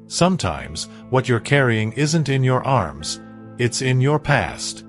Sometimes, what you're carrying isn't in your arms, it's in your past.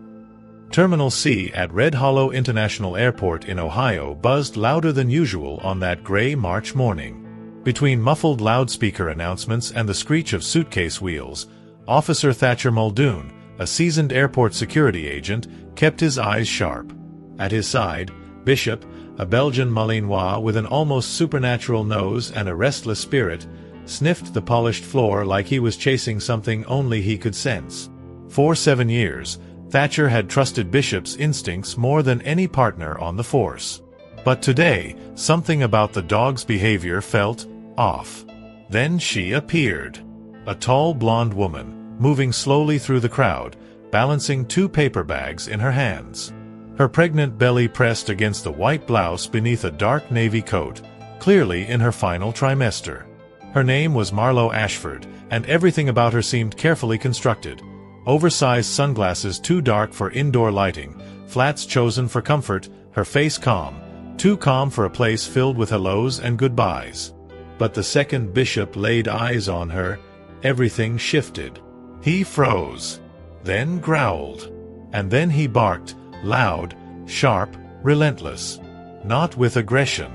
Terminal C at Red Hollow International Airport in Ohio buzzed louder than usual on that gray March morning. Between muffled loudspeaker announcements and the screech of suitcase wheels, Officer Thatcher Muldoon, a seasoned airport security agent, kept his eyes sharp. At his side, Bishop, a Belgian Malinois with an almost supernatural nose and a restless spirit, sniffed the polished floor like he was chasing something only he could sense. For 7 years, Thatcher had trusted Bishop's instincts more than any partner on the force. But today, something about the dog's behavior felt off. Then she appeared. A tall blonde woman, moving slowly through the crowd, balancing 2 paper bags in her hands. Her pregnant belly pressed against the white blouse beneath a dark navy coat, clearly in her final trimester. Her name was Marlowe Ashford, and everything about her seemed carefully constructed. Oversized sunglasses too dark for indoor lighting, flats chosen for comfort, her face calm, too calm for a place filled with hellos and goodbyes. But the second Bishop laid eyes on her, everything shifted. He froze, then growled, and then he barked, loud, sharp, relentless. Not with aggression,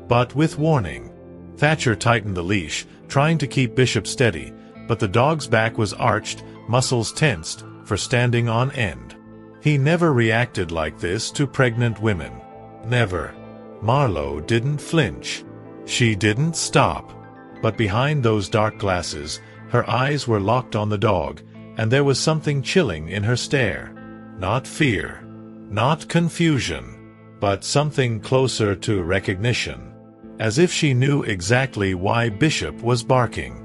but with warning. Thatcher tightened the leash, trying to keep Bishop steady, but the dog's back was arched, muscles tensed, for standing on end. He never reacted like this to pregnant women. Never. Marlowe didn't flinch. She didn't stop. But behind those dark glasses, her eyes were locked on the dog, and there was something chilling in her stare. Not fear. Not confusion. But something closer to recognition. As if she knew exactly why Bishop was barking.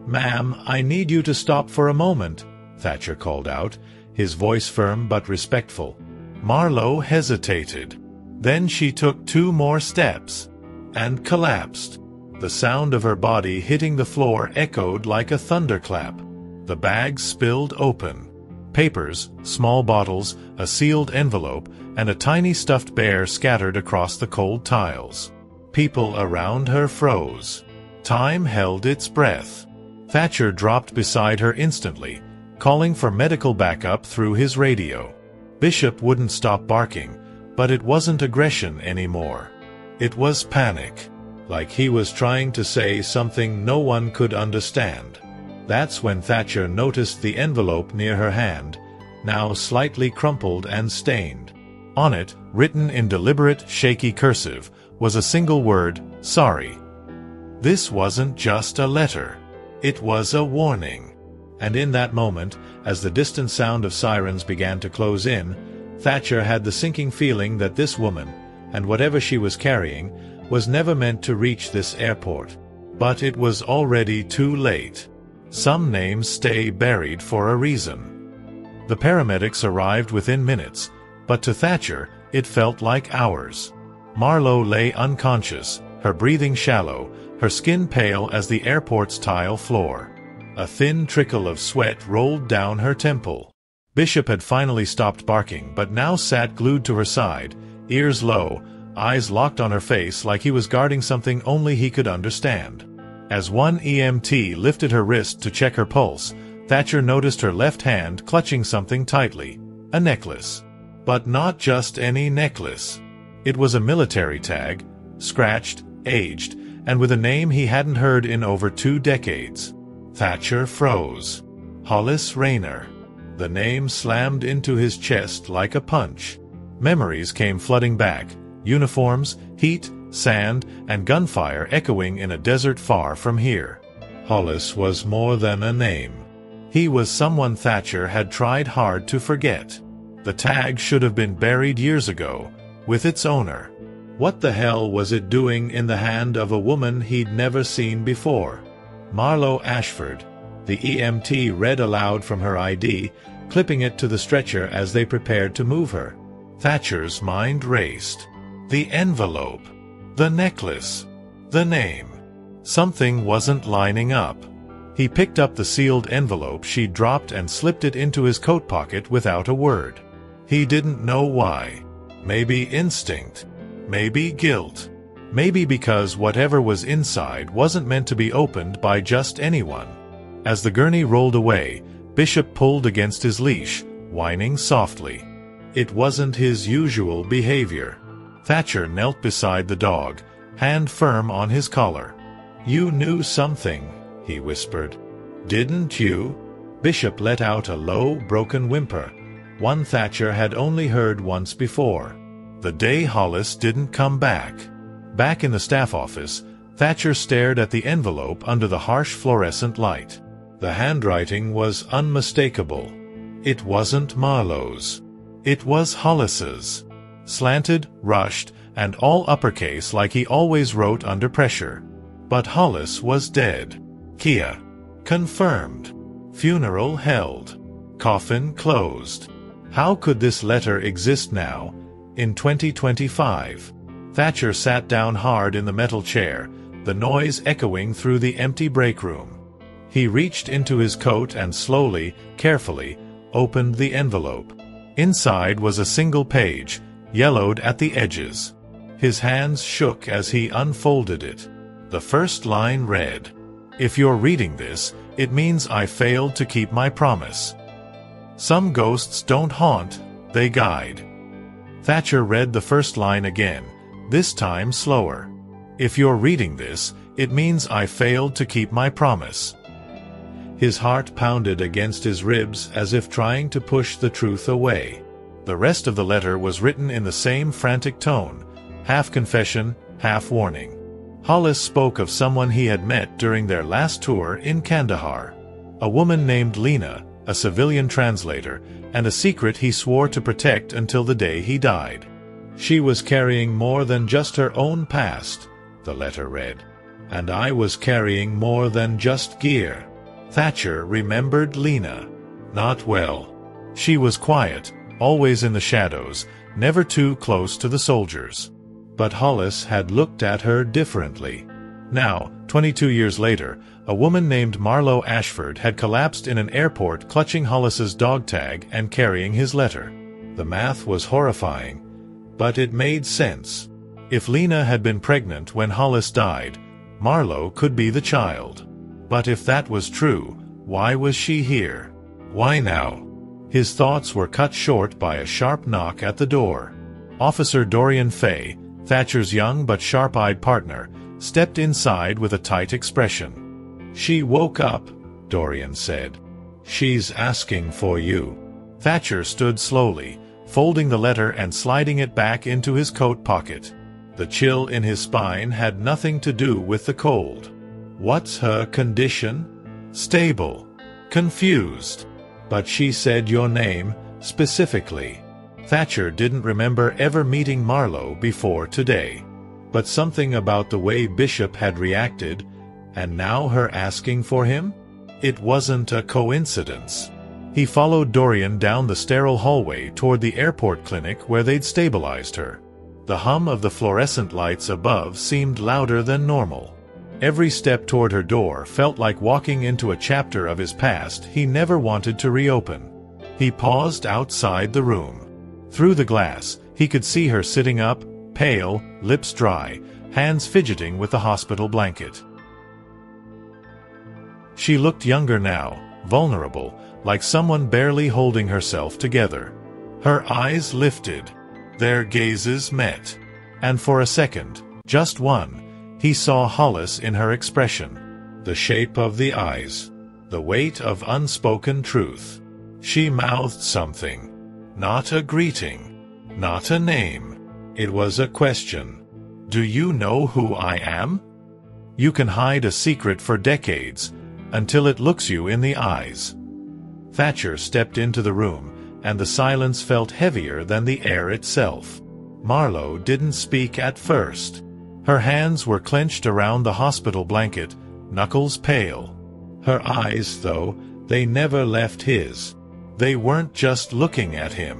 "Ma'am, I need you to stop for a moment," Thatcher called out, his voice firm but respectful. Marlowe hesitated. Then she took 2 more steps. And collapsed. The sound of her body hitting the floor echoed like a thunderclap. The bags spilled open. Papers, small bottles, a sealed envelope, and a tiny stuffed bear scattered across the cold tiles. People around her froze. Time held its breath. Thatcher dropped beside her instantly, calling for medical backup through his radio. Bishop wouldn't stop barking, but it wasn't aggression anymore. It was panic, like he was trying to say something no one could understand. That's when Thatcher noticed the envelope near her hand, now slightly crumpled and stained. On it, written in deliberate, shaky cursive, was a single word, "Sorry." This wasn't just a letter. It was a warning. And in that moment, as the distant sound of sirens began to close in, Thatcher had the sinking feeling that this woman, and whatever she was carrying, was never meant to reach this airport. But it was already too late. Some names stay buried for a reason. The paramedics arrived within minutes, but to Thatcher, it felt like hours. Marlowe lay unconscious, her breathing shallow, her skin pale as the airport's tile floor. A thin trickle of sweat rolled down her temple. Bishop had finally stopped barking but now sat glued to her side, ears low, eyes locked on her face like he was guarding something only he could understand. As one EMT lifted her wrist to check her pulse, Thatcher noticed her left hand clutching something tightly, a necklace. But not just any necklace. It was a military tag, scratched, aged, and with a name he hadn't heard in over 2 decades. Thatcher froze. Hollis Rayner. The name slammed into his chest like a punch. Memories came flooding back, uniforms, heat, sand, and gunfire echoing in a desert far from here. Hollis was more than a name. He was someone Thatcher had tried hard to forget. The tag should have been buried years ago, with its owner. What the hell was it doing in the hand of a woman he'd never seen before? Marlowe Ashford. The EMT read aloud from her ID, clipping it to the stretcher as they prepared to move her. Thatcher's mind raced. The envelope. The necklace. The name. Something wasn't lining up. He picked up the sealed envelope she'd dropped and slipped it into his coat pocket without a word. He didn't know why. Maybe instinct. Maybe guilt. Maybe because whatever was inside wasn't meant to be opened by just anyone. As the gurney rolled away, Bishop pulled against his leash, whining softly. It wasn't his usual behavior. Thatcher knelt beside the dog, hand firm on his collar. "You knew something," he whispered. "Didn't you?" Bishop let out a low, broken whimper, one Thatcher had only heard once before. The day Hollis didn't come back. Back in the staff office, Thatcher stared at the envelope under the harsh fluorescent light. The handwriting was unmistakable. It wasn't Marlowe's. It was Hollis's. Slanted, rushed, and all uppercase like he always wrote under pressure. But Hollis was dead. Kia. Confirmed. Funeral held. Coffin closed. How could this letter exist now, in 2025? Thatcher sat down hard in the metal chair, the noise echoing through the empty break room. He reached into his coat and slowly, carefully, opened the envelope. Inside was a single page, yellowed at the edges. His hands shook as he unfolded it. The first line read, "If you're reading this, it means I failed to keep my promise. Some ghosts don't haunt, they guide." Thatcher read the first line again, this time slower. "If you're reading this, it means I failed to keep my promise." His heart pounded against his ribs as if trying to push the truth away. The rest of the letter was written in the same frantic tone, half confession, half warning. Hollis spoke of someone he had met during their last tour in Kandahar. A woman named Lena, a civilian translator, and a secret he swore to protect until the day he died. She was carrying more than just her own past, the letter read. And I was carrying more than just gear. Thatcher remembered Lena. Not well. She was quiet, always in the shadows, never too close to the soldiers. But Hollis had looked at her differently. Now, 22 years later, a woman named Marlowe Ashford had collapsed in an airport clutching Hollis's dog tag and carrying his letter. The math was horrifying, but it made sense. If Lena had been pregnant when Hollis died, Marlowe could be the child. But if that was true, why was she here? Why now? His thoughts were cut short by a sharp knock at the door. Officer Dorian Fay, Thatcher's young but sharp-eyed partner, stepped inside with a tight expression. "She woke up," Dorian said. "She's asking for you." Thatcher stood slowly, folding the letter and sliding it back into his coat pocket. The chill in his spine had nothing to do with the cold. What's her condition? Stable. Confused. But she said your name, specifically. Thatcher didn't remember ever meeting Marlowe before today. But something about the way Bishop had reacted, and now her asking for him? It wasn't a coincidence. He followed Dorian down the sterile hallway toward the airport clinic where they'd stabilized her. The hum of the fluorescent lights above seemed louder than normal. Every step toward her door felt like walking into a chapter of his past he never wanted to reopen. He paused outside the room. Through the glass, he could see her sitting up, pale, lips dry, hands fidgeting with the hospital blanket. She looked younger now, vulnerable, like someone barely holding herself together. Her eyes lifted. Their gazes met. And for a second, just one, he saw Hollis in her expression. The shape of the eyes. The weight of unspoken truth. She mouthed something. Not a greeting. Not a name. It was a question. "Do you know who I am?" You can hide a secret for decades, until it looks you in the eyes. Thatcher stepped into the room, and the silence felt heavier than the air itself. Marlowe didn't speak at first. Her hands were clenched around the hospital blanket, knuckles pale. Her eyes, though, they never left his. They weren't just looking at him.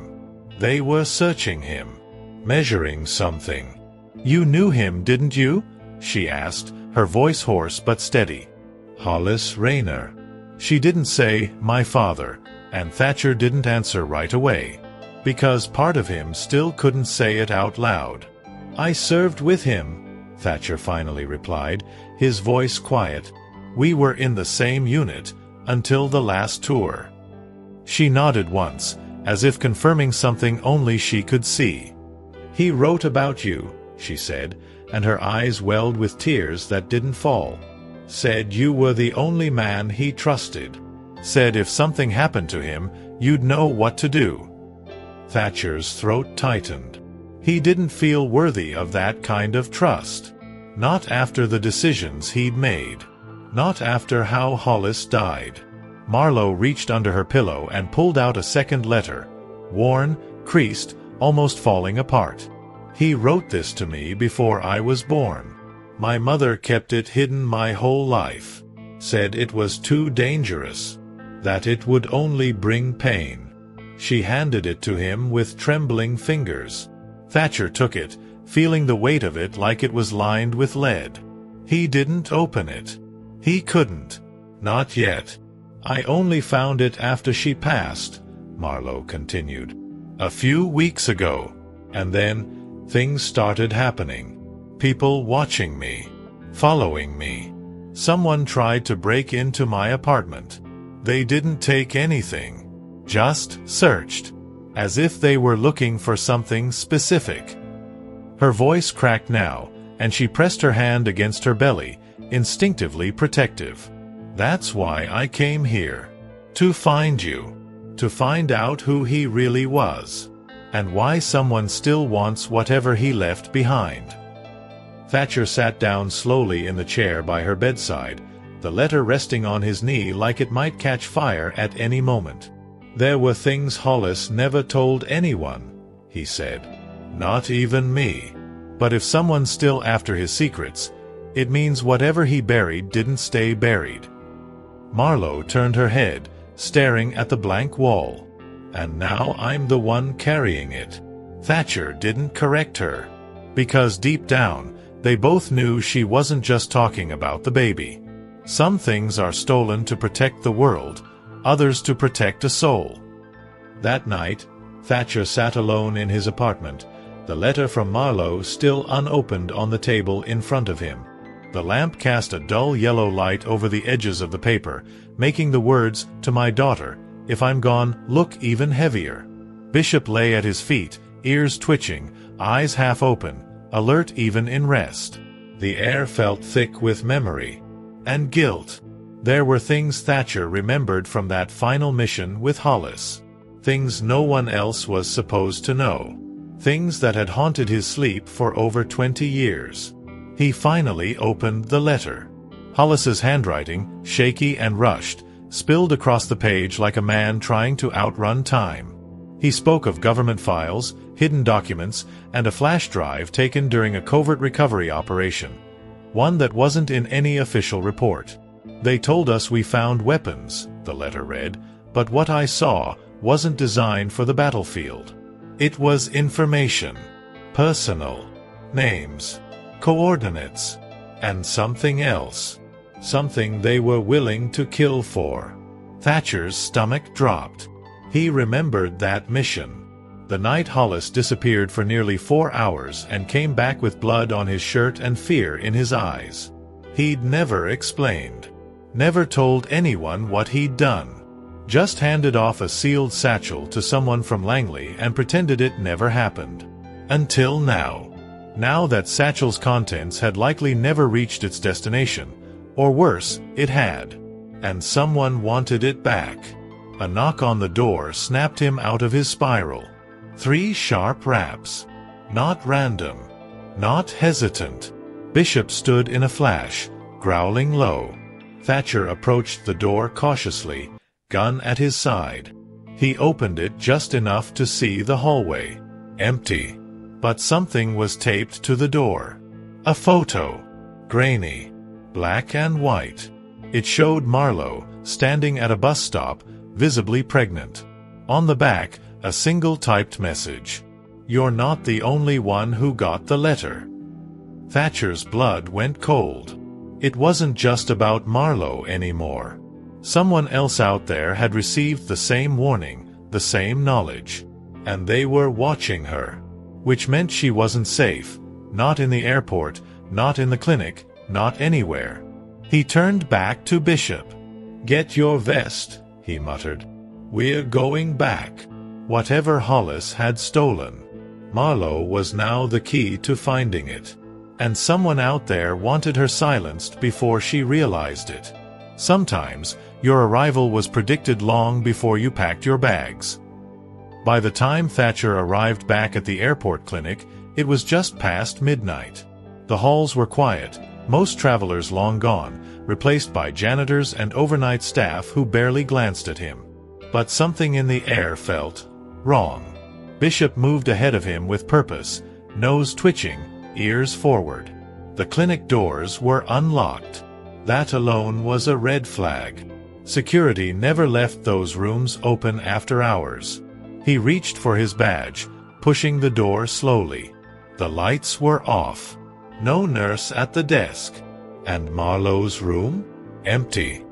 They were searching him, measuring something. "You knew him, didn't you?" she asked, her voice hoarse but steady. "Hollis Rayner." She didn't say, "my father," and Thatcher didn't answer right away, because part of him still couldn't say it out loud. "I served with him," Thatcher finally replied, his voice quiet. "We were in the same unit, until the last tour. She nodded once, as if confirming something only she could see. "He wrote about you," she said, and her eyes welled with tears that didn't fall. "Said you were the only man he trusted. Said if something happened to him, you'd know what to do." Thatcher's throat tightened. He didn't feel worthy of that kind of trust. Not after the decisions he'd made. Not after how Hollis died. Marlowe reached under her pillow and pulled out a second letter, worn, creased, almost falling apart. "He wrote this to me before I was born. My mother kept it hidden my whole life. Said it was too dangerous. That it would only bring pain." She handed it to him with trembling fingers. Thatcher took it, feeling the weight of it like it was lined with lead. He didn't open it. He couldn't. Not yet. "I only found it after she passed," Marlowe continued. "A few weeks ago. And then, things started happening. People watching me. Following me. Someone tried to break into my apartment. They didn't take anything. Just searched. As if they were looking for something specific." Her voice cracked now, and she pressed her hand against her belly, instinctively protective. "That's why I came here. To find you. To find out who he really was. And why someone still wants whatever he left behind." Thatcher sat down slowly in the chair by her bedside, the letter resting on his knee like it might catch fire at any moment. "There were things Hollis never told anyone," he said. "Not even me. But if someone's still after his secrets, it means whatever he buried didn't stay buried." Marlowe turned her head, staring at the blank wall. "And now I'm the one carrying it." Thatcher didn't correct her. Because deep down, they both knew she wasn't just talking about the baby. Some things are stolen to protect the world, others to protect a soul. That night, Thatcher sat alone in his apartment, the letter from Marlowe still unopened on the table in front of him. The lamp cast a dull yellow light over the edges of the paper, making the words, "To my daughter, if I'm gone," look even heavier. Bishop lay at his feet, ears twitching, eyes half open, alert even in rest. The air felt thick with memory. And guilt. There were things Thatcher remembered from that final mission with Hollis. Things no one else was supposed to know. Things that had haunted his sleep for over 20 years. He finally opened the letter. Hollis's handwriting, shaky and rushed, spilled across the page like a man trying to outrun time. He spoke of government files, hidden documents, and a flash drive taken during a covert recovery operation. One that wasn't in any official report. "They told us we found weapons," the letter read, "but what I saw wasn't designed for the battlefield. It was information. Personal. Names. Coordinates. And something else. Something they were willing to kill for." Thatcher's stomach dropped. He remembered that mission. The night Hollis disappeared for nearly 4 hours and came back with blood on his shirt and fear in his eyes. He'd never explained. Never told anyone what he'd done. Just handed off a sealed satchel to someone from Langley and pretended it never happened. Until now. Now that satchel's contents had likely never reached its destination. Or worse, it had. And someone wanted it back. A knock on the door snapped him out of his spiral. 3 sharp raps. Not random. Not hesitant. Bishop stood in a flash, growling low. Thatcher approached the door cautiously, gun at his side. He opened it just enough to see the hallway. Empty. But something was taped to the door. A photo. Grainy. Black and white. It showed Marlowe, standing at a bus stop, visibly pregnant. On the back, a single typed message. "You're not the only one who got the letter." Thatcher's blood went cold. It wasn't just about Marlowe anymore. Someone else out there had received the same warning, the same knowledge. And they were watching her. Which meant she wasn't safe. Not in the airport, not in the clinic, not anywhere. He turned back to Bishop. "Get your vest," he muttered. "We're going back." Whatever Hollis had stolen, Marlowe was now the key to finding it. And someone out there wanted her silenced before she realized it. Sometimes, your arrival was predicted long before you packed your bags. By the time Thatcher arrived back at the airport clinic, it was just past midnight. The halls were quiet, most travelers long gone, replaced by janitors and overnight staff who barely glanced at him. But something in the air felt wrong. Bishop moved ahead of him with purpose, nose twitching, ears forward. The clinic doors were unlocked. That alone was a red flag. Security never left those rooms open after hours. He reached for his badge, pushing the door slowly. The lights were off. No nurse at the desk. And Marlowe's room? Empty.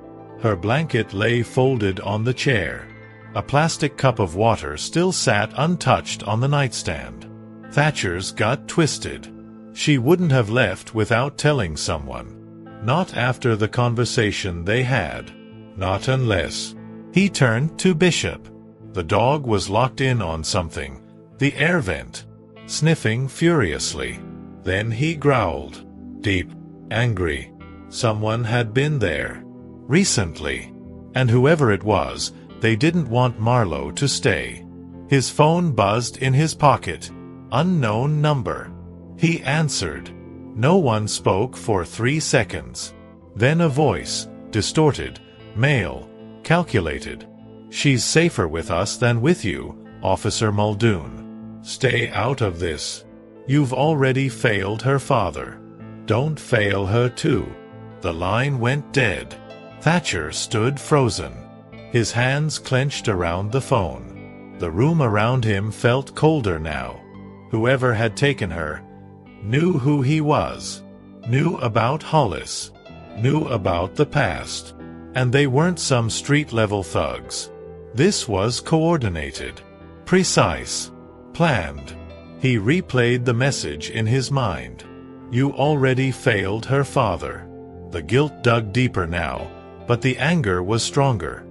Her blanket lay folded on the chair. A plastic cup of water still sat untouched on the nightstand. Thatcher's gut twisted. She wouldn't have left without telling someone. Not after the conversation they had. Not unless. He turned to Bishop. The dog was locked in on something, the air vent, sniffing furiously. Then he growled. Deep. Angry. Someone had been there. Recently. And whoever it was, they didn't want Marlowe to stay. His phone buzzed in his pocket. Unknown number. He answered. No one spoke for 3 seconds. Then a voice, distorted, male, calculated. "She's safer with us than with you, Officer Muldoon. Stay out of this. You've already failed her father. Don't fail her too." The line went dead. Thatcher stood frozen. His hands clenched around the phone. The room around him felt colder now. Whoever had taken her knew who he was, knew about Hollis, knew about the past. And they weren't some street-level thugs. This was coordinated, precise, planned. He replayed the message in his mind. You already failed her father. The guilt dug deeper now, but the anger was stronger.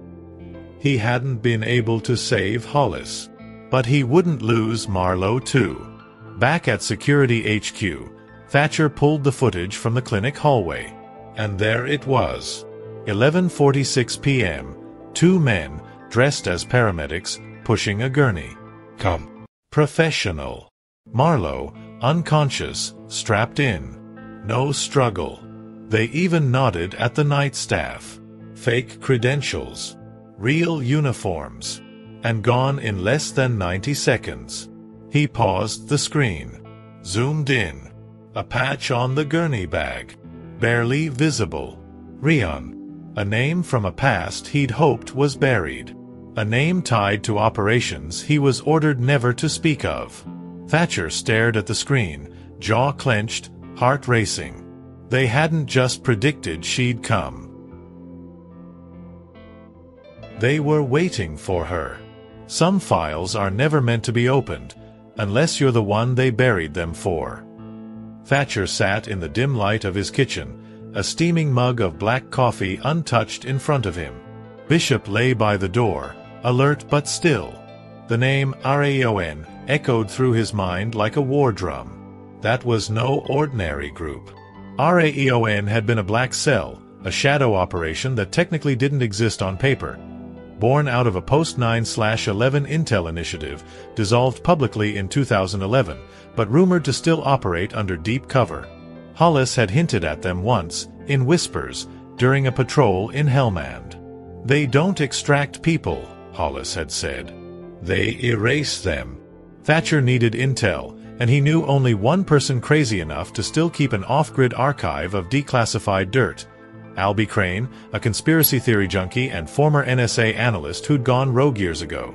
He hadn't been able to save Hollis, but he wouldn't lose Marlowe too. Back at Security HQ, Thatcher pulled the footage from the clinic hallway. And there it was. 11:46 p.m. 2 men, dressed as paramedics, pushing a gurney. Come. Professional. Marlowe, unconscious, strapped in. No struggle. They even nodded at the night staff. Fake credentials. Real uniforms. And gone in less than 90 seconds. He paused the screen. Zoomed in. A patch on the gurney bag. Barely visible. Rion. A name from a past he'd hoped was buried. A name tied to operations he was ordered never to speak of. Thatcher stared at the screen, jaw clenched, heart racing. They hadn't just predicted she'd come. They were waiting for her. Some files are never meant to be opened, unless you're the one they buried them for. Thatcher sat in the dim light of his kitchen, a steaming mug of black coffee untouched in front of him. Bishop lay by the door, alert but still. The name RAON echoed through his mind like a war drum. That was no ordinary group. RAON had been a black cell, a shadow operation that technically didn't exist on paper. Born out of a post-9/11 intel initiative, dissolved publicly in 2011, but rumored to still operate under deep cover. Hollis had hinted at them once, in whispers, during a patrol in Helmand. They don't extract people, Hollis had said. They erase them. Thatcher needed intel, and he knew only one person crazy enough to still keep an off-grid archive of declassified dirt. Albie Crane, a conspiracy theory junkie and former NSA analyst who'd gone rogue years ago.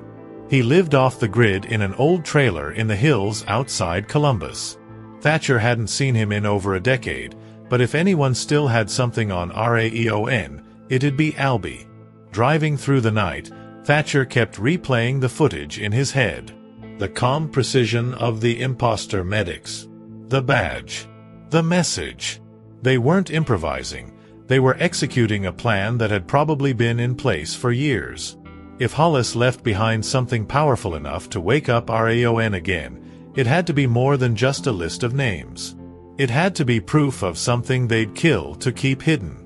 He lived off the grid in an old trailer in the hills outside Columbus. Thatcher hadn't seen him in over a decade, but if anyone still had something on RAEON, it'd be Albie. Driving through the night, Thatcher kept replaying the footage in his head. The calm precision of the imposter medics. The badge. The message. They weren't improvising. They were executing a plan that had probably been in place for years. If Hollis left behind something powerful enough to wake up RAON again, it had to be more than just a list of names. It had to be proof of something they'd kill to keep hidden.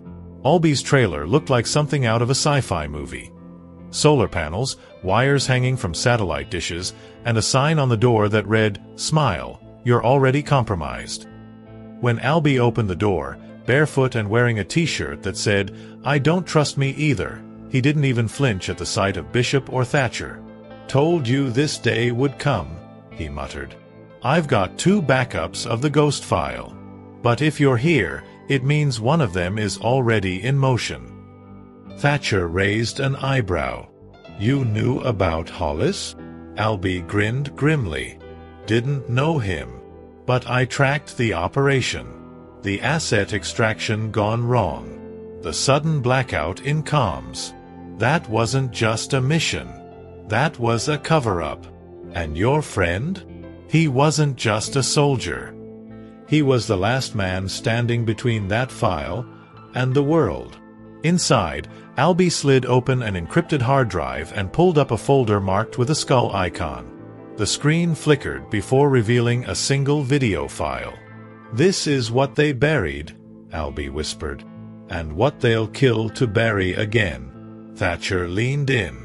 Albie's trailer looked like something out of a sci-fi movie. Solar panels, wires hanging from satellite dishes, and a sign on the door that read, "Smile, you're already compromised." When Albie opened the door, barefoot and wearing a t-shirt that said, "I don't trust me either," he didn't even flinch at the sight of Bishop or Thatcher. "Told you this day would come," he muttered. "I've got 2 backups of the ghost file. But if you're here, it means one of them is already in motion." Thatcher raised an eyebrow. "You knew about Hollis?" Albie grinned grimly. "Didn't know him. But I tracked the operation. The asset extraction gone wrong. The sudden blackout in comms. That wasn't just a mission. That was a cover-up. And your friend? He wasn't just a soldier. He was the last man standing between that file and the world." Inside, Albie slid open an encrypted hard drive and pulled up a folder marked with a skull icon. The screen flickered before revealing a single video file. "This is what they buried," Albie whispered. "And what they'll kill to bury again." Thatcher leaned in.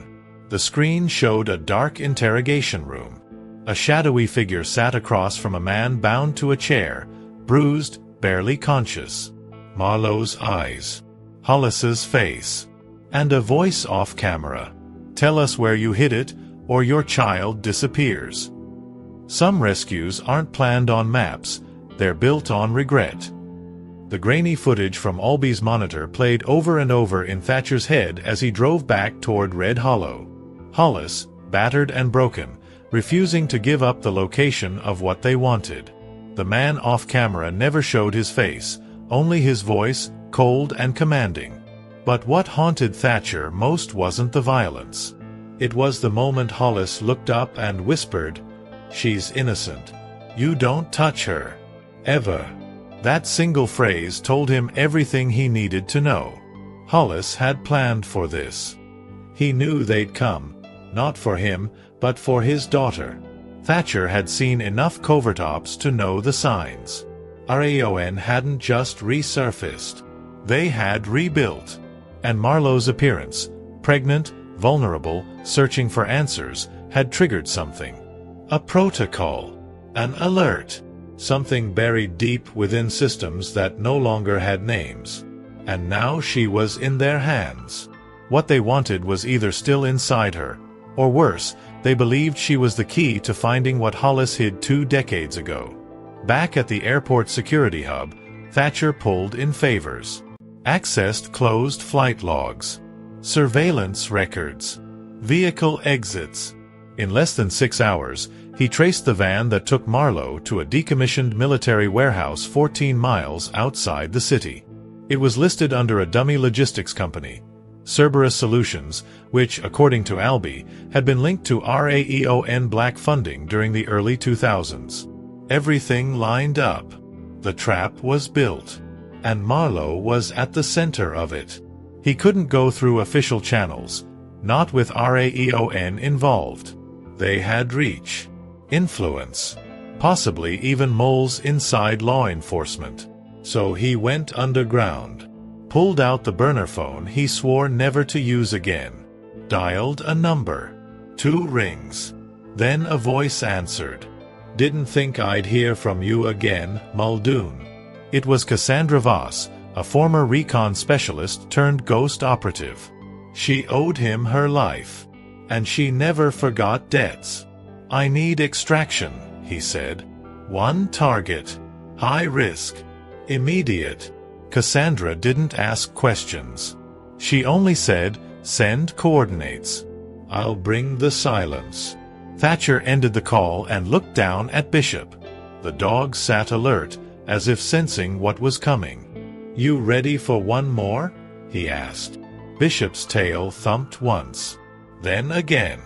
The screen showed a dark interrogation room. A shadowy figure sat across from a man bound to a chair, bruised, barely conscious. Marlowe's eyes. Hollis's face. And a voice off camera. "Tell us where you hid it, or your child disappears." Some rescues aren't planned on maps, they're built on regret. The grainy footage from Albie's monitor played over and over in Thatcher's head as he drove back toward Red Hollow. Hollis, battered and broken, refusing to give up the location of what they wanted. The man off camera never showed his face, only his voice, cold and commanding. But what haunted Thatcher most wasn't the violence. It was the moment Hollis looked up and whispered, "She's innocent. You don't touch her. Ever." That single phrase told him everything he needed to know. Hollis had planned for this. He knew they'd come, not for him, but for his daughter. Thatcher had seen enough covert ops to know the signs. RAON hadn't just resurfaced. They had rebuilt. And Marlowe's appearance, pregnant, vulnerable, searching for answers, had triggered something. A protocol. An alert. Something buried deep within systems that no longer had names. And now she was in their hands. What they wanted was either still inside her, or worse, they believed she was the key to finding what Hollis hid 2 decades ago. Back at the airport security hub, Thatcher pulled in favors. Accessed closed flight logs. Surveillance records. Vehicle exits. In less than 6 hours, he traced the van that took Marlowe to a decommissioned military warehouse 14 miles outside the city. It was listed under a dummy logistics company, Cerberus Solutions, which, according to Albie, had been linked to RAEON black funding during the early 2000s. Everything lined up. The trap was built. And Marlowe was at the center of it. He couldn't go through official channels, not with RAEON involved. They had reach, influence, possibly even moles inside law enforcement. So he went underground, pulled out the burner phone he swore never to use again, dialed a number. 2 rings. Then a voice answered. "Didn't think I'd hear from you again, Muldoon." It was Cassandra Voss, a former recon specialist turned ghost operative. She owed him her life. And she never forgot debts. "I need extraction," he said. "One target. High risk. Immediate." Cassandra didn't ask questions. She only said, "Send coordinates." "I'll bring the silence." Thatcher ended the call and looked down at Bishop. The dog sat alert, as if sensing what was coming. "You ready for one more?" he asked. Bishop's tail thumped once. Then again.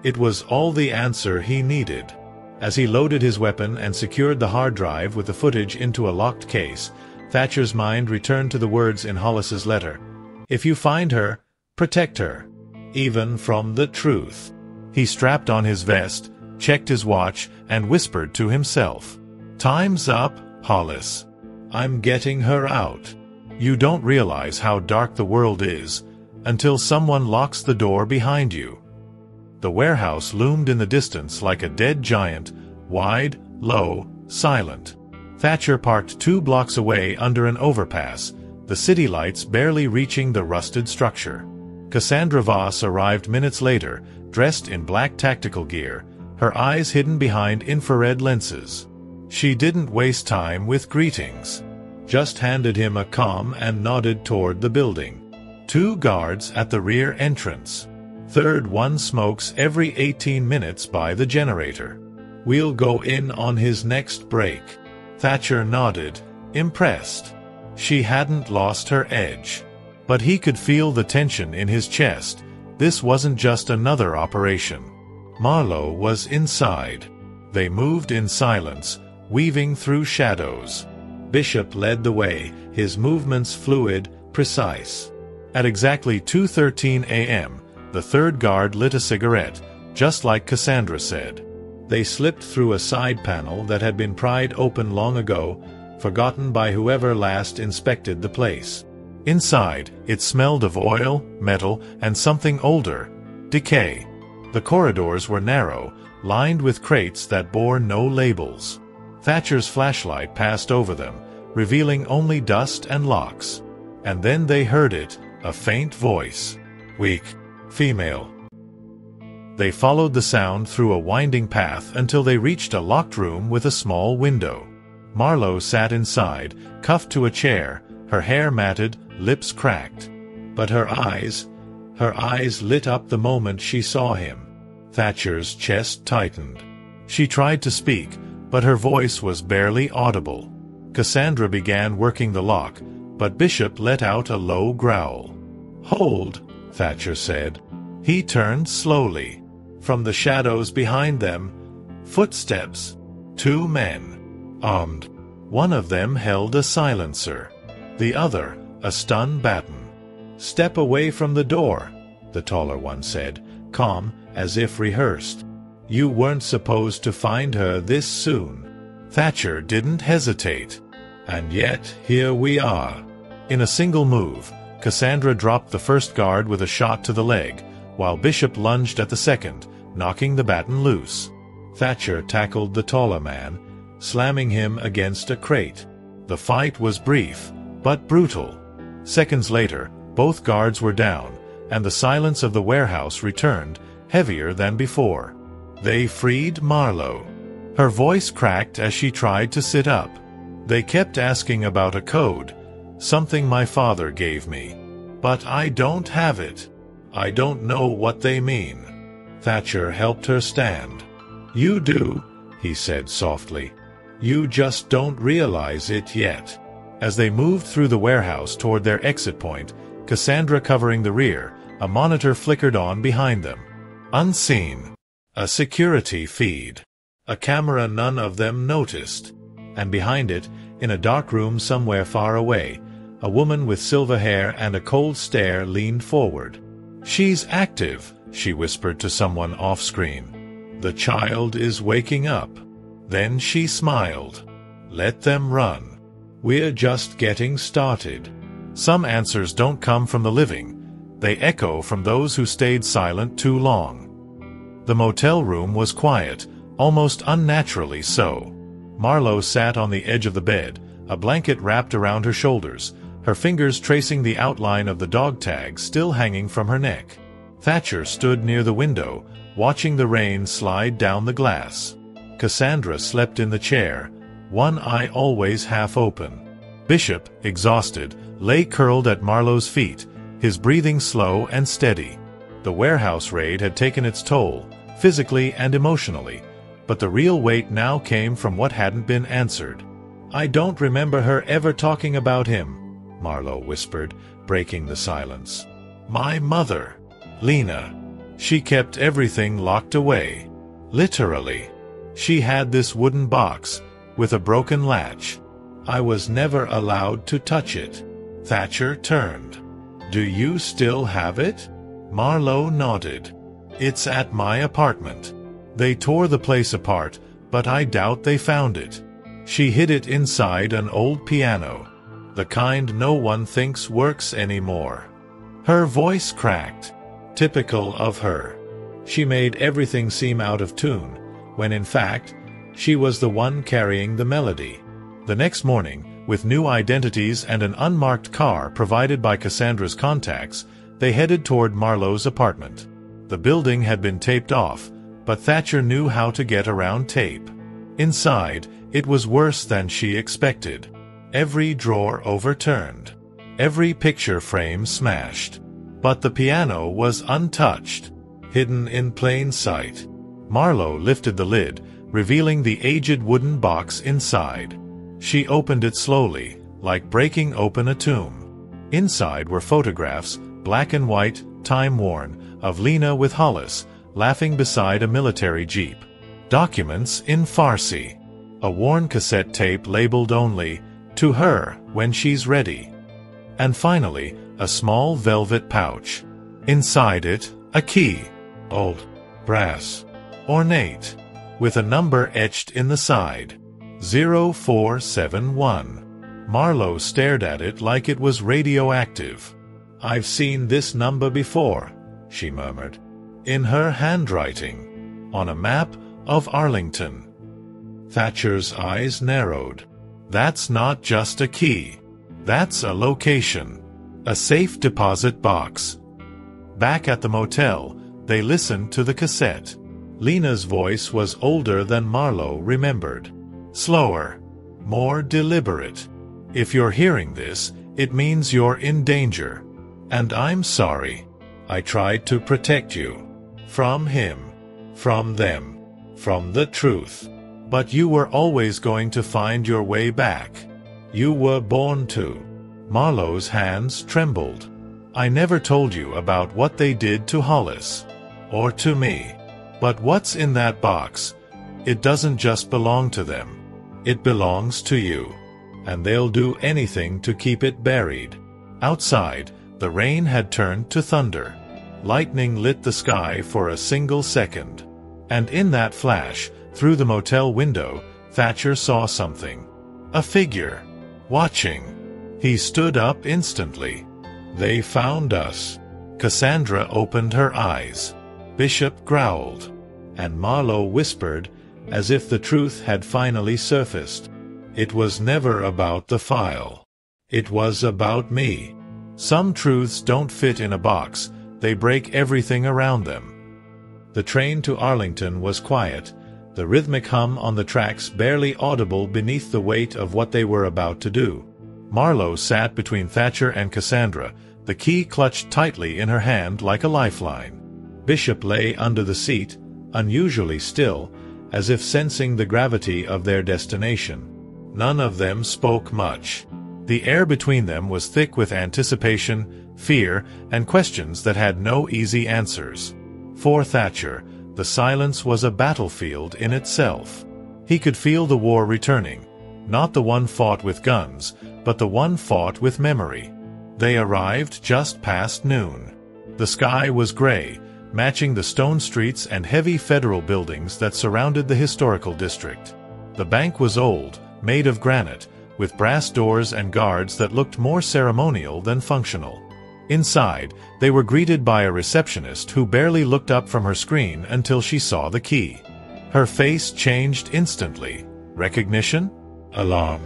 It was all the answer he needed. As he loaded his weapon and secured the hard drive with the footage into a locked case, Thatcher's mind returned to the words in Hollis's letter. If you find her, protect her, even from the truth. He strapped on his vest, checked his watch, and whispered to himself, "Time's up, Hollis. I'm getting her out." You don't realize how dark the world is until someone locks the door behind you. The warehouse loomed in the distance like a dead giant, wide, low, silent. Thatcher parked 2 blocks away under an overpass, the city lights barely reaching the rusted structure. Cassandra Voss arrived minutes later, dressed in black tactical gear, her eyes hidden behind infrared lenses. She didn't waste time with greetings, just handed him a comm and nodded toward the building. 2 guards at the rear entrance. Third one smokes every 18 minutes by the generator. We'll go in on his next break. Thatcher nodded, impressed. She hadn't lost her edge. But he could feel the tension in his chest. This wasn't just another operation. Marlowe was inside. They moved in silence, weaving through shadows. Bishop led the way, his movements fluid, precise. At exactly 2:13 a.m., the 3rd guard lit a cigarette, just like Cassandra said. They slipped through a side panel that had been pried open long ago, forgotten by whoever last inspected the place. Inside, it smelled of oil, metal, and something older, decay. The corridors were narrow, lined with crates that bore no labels. Thatcher's flashlight passed over them, revealing only dust and locks. And then they heard it, a faint voice. Weak. Female. They followed the sound through a winding path until they reached a locked room with a small window. Marlowe sat inside, cuffed to a chair, her hair matted, lips cracked. But her eyes lit up the moment she saw him. Thatcher's chest tightened. She tried to speak, but her voice was barely audible. Cassandra began working the lock, but Bishop let out a low growl. "Hold," Thatcher said. He turned slowly. From the shadows behind them, footsteps. 2 men, armed. One of them held a silencer. The other, a stun baton. "Step away from the door," the taller one said, calm, as if rehearsed. "You weren't supposed to find her this soon." Thatcher didn't hesitate. And yet, here we are. In a single move, Cassandra dropped the 1st guard with a shot to the leg, while Bishop lunged at the 2nd, knocking the baton loose. Thatcher tackled the taller man, slamming him against a crate. The fight was brief, but brutal. Seconds later, both guards were down, and the silence of the warehouse returned, heavier than before. They freed Marlowe. Her voice cracked as she tried to sit up. "They kept asking about a code, something my father gave me. But I don't have it. I don't know what they mean." Thatcher helped her stand. "You do," he said softly. "You just don't realize it yet." As they moved through the warehouse toward their exit point, Cassandra covering the rear, a monitor flickered on behind them. Unseen. A security feed. A camera none of them noticed. And behind it, in a dark room somewhere far away, a woman with silver hair and a cold stare leaned forward. "She's active," she whispered to someone off-screen. "The child is waking up." Then she smiled. "Let them run. We're just getting started." Some answers don't come from the living. They echo from those who stayed silent too long. The motel room was quiet, almost unnaturally so. Marlowe sat on the edge of the bed, a blanket wrapped around her shoulders, her fingers tracing the outline of the dog tag still hanging from her neck. Thatcher stood near the window, watching the rain slide down the glass. Cassandra slept in the chair, one eye always half open. Bishop, exhausted, lay curled at Marlowe's feet, his breathing slow and steady. The warehouse raid had taken its toll, physically and emotionally, but the real weight now came from what hadn't been answered. "I don't remember her ever talking about him," Marlowe whispered, breaking the silence. "My mother, Lena. She kept everything locked away. Literally. She had this wooden box, with a broken latch. I was never allowed to touch it. Thatcher turned. Do you still have it? Marlowe nodded. It's at my apartment. They tore the place apart, but I doubt they found it. She hid it inside an old piano, the kind no one thinks works anymore. Her voice cracked. Typical of her. She made everything seem out of tune, when in fact, she was the one carrying the melody. The next morning, with new identities and an unmarked car provided by Cassandra's contacts, they headed toward Marlowe's apartment. The building had been taped off, but Thatcher knew how to get around tape. Inside, it was worse than she expected. Every drawer overturned. Every picture frame smashed. But the piano was untouched, hidden in plain sight. Marlowe lifted the lid, revealing the aged wooden box inside. She opened it slowly, like breaking open a tomb. Inside were photographs, black and white, time-worn, of Lena with Hollis, laughing beside a military jeep. Documents in Farsi. A worn cassette tape labeled only, "To her, when she's ready." And finally, a small velvet pouch. Inside it, a key. Old. Brass. Ornate. With a number etched in the side. 0471. Marlowe stared at it like it was radioactive. "I've seen this number before," she murmured. In her handwriting. On a map of Arlington. Thatcher's eyes narrowed. That's not just a key. That's a location. A safe deposit box. Back at the motel, they listened to the cassette. Lena's voice was older than Marlowe remembered. Slower. More deliberate. "If you're hearing this, it means you're in danger. And I'm sorry. I tried to protect you. From him. From them. From the truth. But you were always going to find your way back. You were born to." Marlowe's hands trembled. "I never told you about what they did to Hollis. Or to me. But what's in that box? It doesn't just belong to them. It belongs to you. And they'll do anything to keep it buried." Outside, the rain had turned to thunder. Lightning lit the sky for a single second. And in that flash, through the motel window, Thatcher saw something. A figure. Watching. He stood up instantly. "They found us." Cassandra opened her eyes. Bishop growled. And Marlowe whispered, as if the truth had finally surfaced. "It was never about the file. It was about me." Some truths don't fit in a box, they break everything around them. The train to Arlington was quiet, the rhythmic hum on the tracks barely audible beneath the weight of what they were about to do. Marlowe sat between Thatcher and Cassandra, the key clutched tightly in her hand like a lifeline. Bishop lay under the seat, unusually still, as if sensing the gravity of their destination. None of them spoke much. The air between them was thick with anticipation, fear, and questions that had no easy answers. For Thatcher, the silence was a battlefield in itself. He could feel the war returning, not the one fought with guns, but the one fought with memory. They arrived just past noon. The sky was gray, matching the stone streets and heavy federal buildings that surrounded the historical district. The bank was old, made of granite, with brass doors and guards that looked more ceremonial than functional. Inside, they were greeted by a receptionist who barely looked up from her screen until she saw the key. Her face changed instantly. Recognition? Alarm.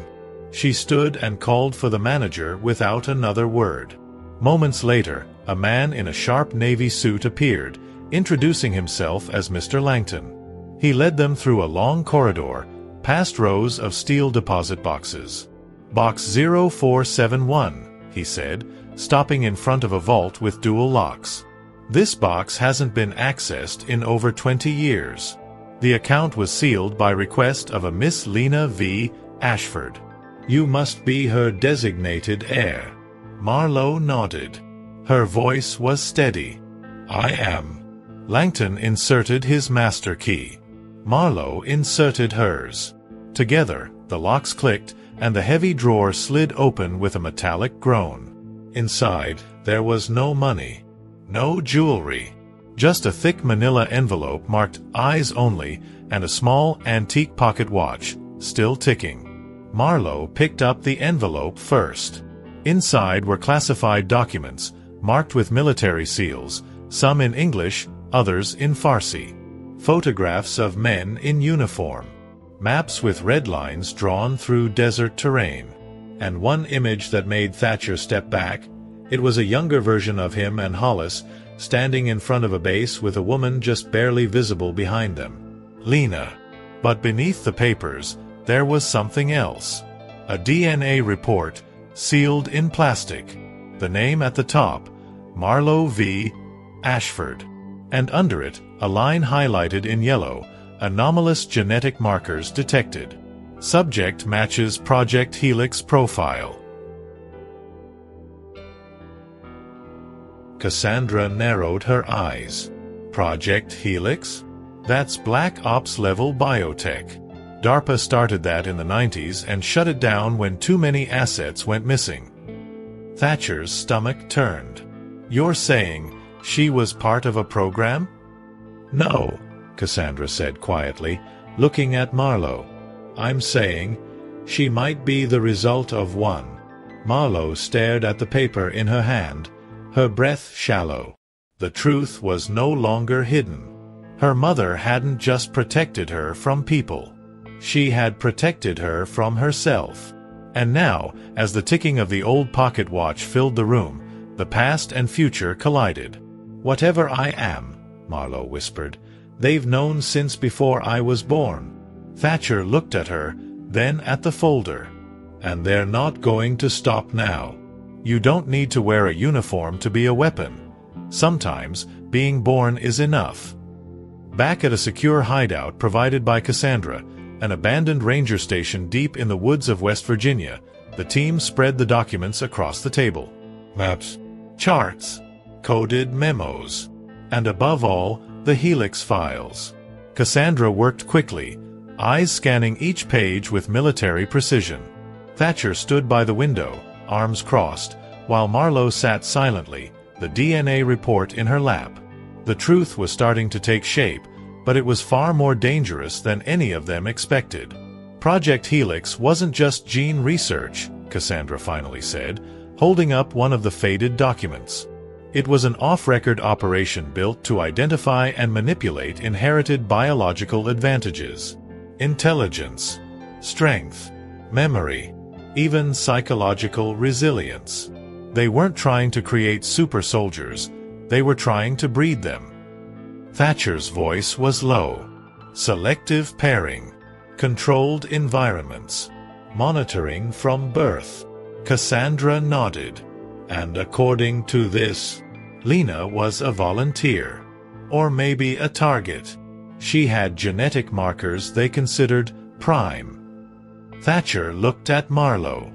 She stood and called for the manager without another word. Moments later, a man in a sharp navy suit appeared, introducing himself as Mr. Langton. He led them through a long corridor, past rows of steel deposit boxes. "Box 0471, he said, stopping in front of a vault with dual locks. "This box hasn't been accessed in over 20 years. The account was sealed by request of a Miss Lena V. Ashford. You must be her designated heir." Marlowe nodded. Her voice was steady. "I am." Langton inserted his master key. Marlowe inserted hers. Together, the locks clicked, and the heavy drawer slid open with a metallic groan. Inside, there was no money, no jewelry, just a thick manila envelope marked "Eyes Only" and a small antique pocket watch, still ticking. Marlowe picked up the envelope first. Inside were classified documents, marked with military seals, some in English, others in Farsi. Photographs of men in uniform. Maps with red lines drawn through desert terrain. And one image that made Thatcher step back. It was a younger version of him and Hollis, standing in front of a base with a woman just barely visible behind them. Lena. But beneath the papers, there was something else. A DNA report, sealed in plastic. The name at the top, Marlowe v. Ashford. And under it, a line highlighted in yellow, anomalous genetic markers detected. Subject matches Project Helix profile. Cassandra narrowed her eyes. Project Helix? That's Black Ops level biotech. DARPA started that in the 90s and shut it down when too many assets went missing. Thatcher's stomach turned. You're saying she was part of a program? No, Cassandra said quietly, looking at Marlowe. I'm saying she might be the result of one. Marlowe stared at the paper in her hand, her breath shallow. The truth was no longer hidden. Her mother hadn't just protected her from people. She had protected her from herself. And now, as the ticking of the old pocket watch filled the room, the past and future collided. Whatever I am, Marlowe whispered, they've known since before I was born. Thatcher looked at her, then at the folder. And they're not going to stop now. You don't need to wear a uniform to be a weapon. Sometimes, being born is enough. Back at a secure hideout provided by Cassandra, an abandoned ranger station deep in the woods of West Virginia, the team spread the documents across the table. Maps, charts, coded memos, and above all, the Helix files. Cassandra worked quickly, eyes scanning each page with military precision. Thatcher stood by the window, arms crossed, while Marlowe sat silently, the DNA report in her lap. The truth was starting to take shape, but it was far more dangerous than any of them expected. Project Helix wasn't just gene research, Cassandra finally said, holding up one of the faded documents. It was an off-record operation built to identify and manipulate inherited biological advantages. Intelligence, strength, memory, even psychological resilience. They weren't trying to create super soldiers, they were trying to breed them. Thatcher's voice was low. Selective pairing, controlled environments, monitoring from birth. Cassandra nodded. And according to this, Lena was a volunteer. Or maybe a target. She had genetic markers they considered prime. Thatcher looked at Marlowe.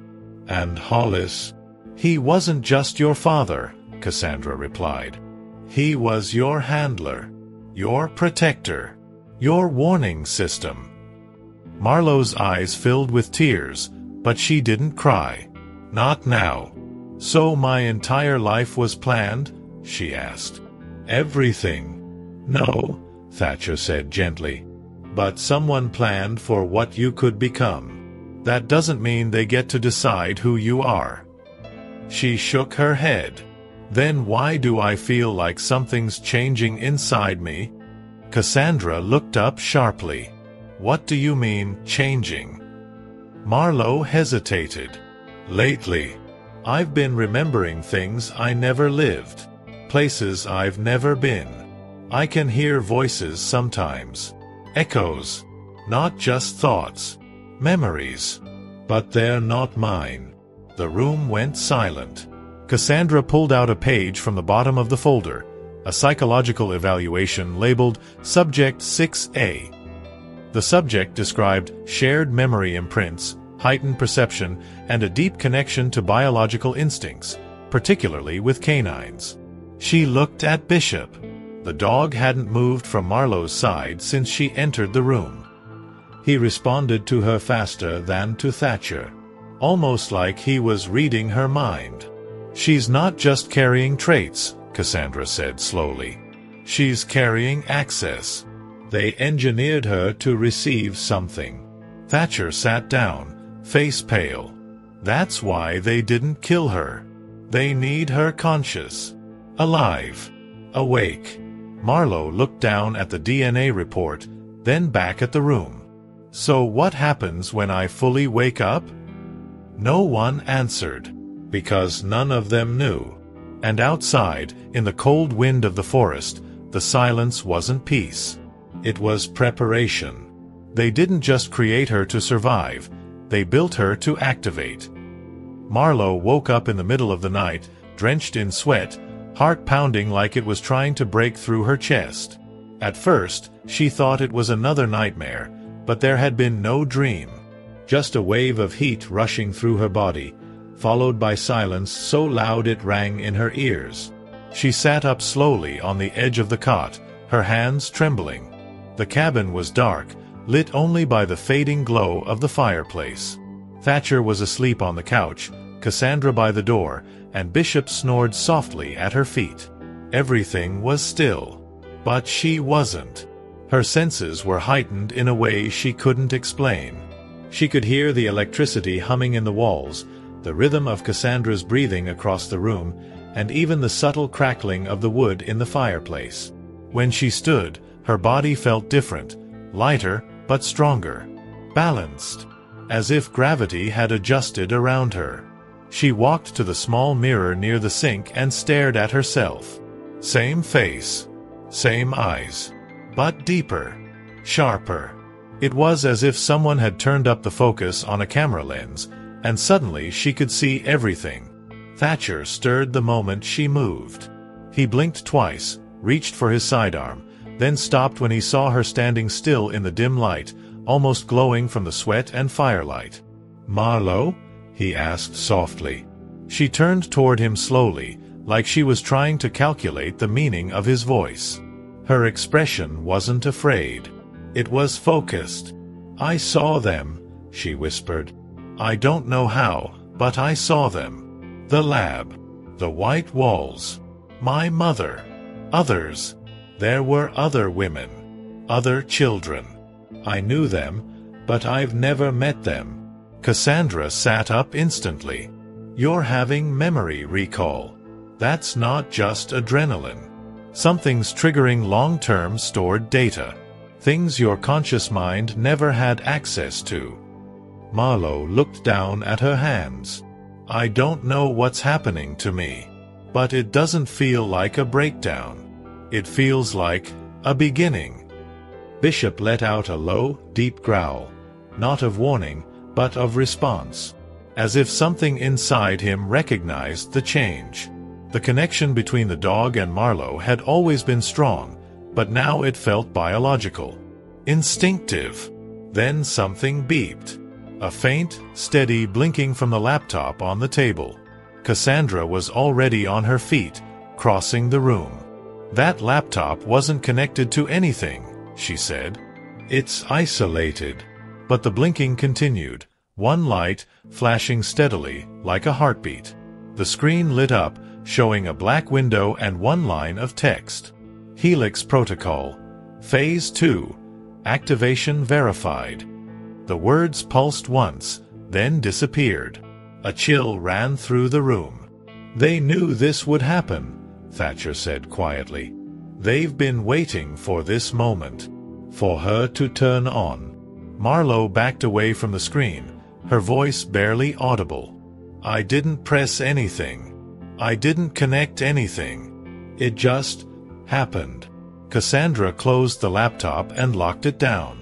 And Hollis. He wasn't just your father, Cassandra replied. He was your handler, your protector, your warning system. Marlowe's eyes filled with tears, but she didn't cry. Not now. So my entire life was planned? She asked. Everything. No, Thatcher said gently. But someone planned for what you could become. That doesn't mean they get to decide who you are. She shook her head. Then why do I feel like something's changing inside me? Cassandra looked up sharply. What do you mean, changing? Marlowe hesitated. Lately, I've been remembering things I never lived, places I've never been. I can hear voices sometimes, echoes, not just thoughts, memories. But they're not mine. The room went silent. Cassandra pulled out a page from the bottom of the folder, a psychological evaluation labeled Subject 6A. The subject described shared memory imprints, heightened perception, and a deep connection to biological instincts, particularly with canines. She looked at Bishop. The dog hadn't moved from Marlowe's side since she entered the room. He responded to her faster than to Thatcher. almost like he was reading her mind. "She's not just carrying traits," Cassandra said slowly. "She's carrying access. They engineered her to receive something." Thatcher sat down, face pale. "That's why they didn't kill her. They need her conscious. Alive. Awake." Marlowe looked down at the DNA report, then back at the room. "So what happens when I fully wake up?" No one answered, because none of them knew. And outside, in the cold wind of the forest, the silence wasn't peace. It was preparation. They didn't just create her to survive, they built her to activate. Marlowe woke up in the middle of the night, drenched in sweat, heart pounding like it was trying to break through her chest. At first, she thought it was another nightmare, but there had been no dream. Just a wave of heat rushing through her body, followed by silence so loud it rang in her ears. She sat up slowly on the edge of the cot, her hands trembling. The cabin was dark, lit only by the fading glow of the fireplace. Thatcher was asleep on the couch, Cassandra by the door, and Bishop snored softly at her feet. Everything was still. But she wasn't. Her senses were heightened in a way she couldn't explain. She could hear the electricity humming in the walls, the rhythm of Cassandra's breathing across the room, and even the subtle crackling of the wood in the fireplace. When she stood, her body felt different, lighter but stronger, balanced, as if gravity had adjusted around her. She walked to the small mirror near the sink and stared at herself. Same face, same eyes, but deeper, sharper. It was as if someone had turned up the focus on a camera lens, and suddenly she could see everything. Thatcher stirred the moment she moved. He blinked twice, reached for his sidearm, then stopped when he saw her standing still in the dim light, almost glowing from the sweat and firelight. "Marlowe?" he asked softly. She turned toward him slowly, like she was trying to calculate the meaning of his voice. Her expression wasn't afraid. It was focused. "I saw them," she whispered. "I don't know how, but I saw them. The lab. The white walls. My mother. Others. There were other women. Other children. I knew them, but I've never met them." Cassandra sat up instantly. "You're having memory recall. That's not just adrenaline. Something's triggering long-term stored data. Things your conscious mind never had access to." Marlowe looked down at her hands. "I don't know what's happening to me, but it doesn't feel like a breakdown. It feels like a beginning." Bishop let out a low, deep growl, not of warning, but of response, as if something inside him recognized the change. The connection between the dog and Marlowe had always been strong, but now it felt biological, instinctive. Then something beeped. A faint, steady blinking from the laptop on the table. Cassandra was already on her feet, crossing the room. "That laptop wasn't connected to anything," she said. "It's isolated." But the blinking continued, one light flashing steadily, like a heartbeat. The screen lit up, showing a black window and one line of text. "Helix Protocol. Phase 2. Activation verified." The words pulsed once, then disappeared. A chill ran through the room. "They knew this would happen," Thatcher said quietly. "They've been waiting for this moment. For her to turn on." Marlowe backed away from the screen, her voice barely audible. "I didn't press anything. I didn't connect anything. It just happened." Cassandra closed the laptop and locked it down.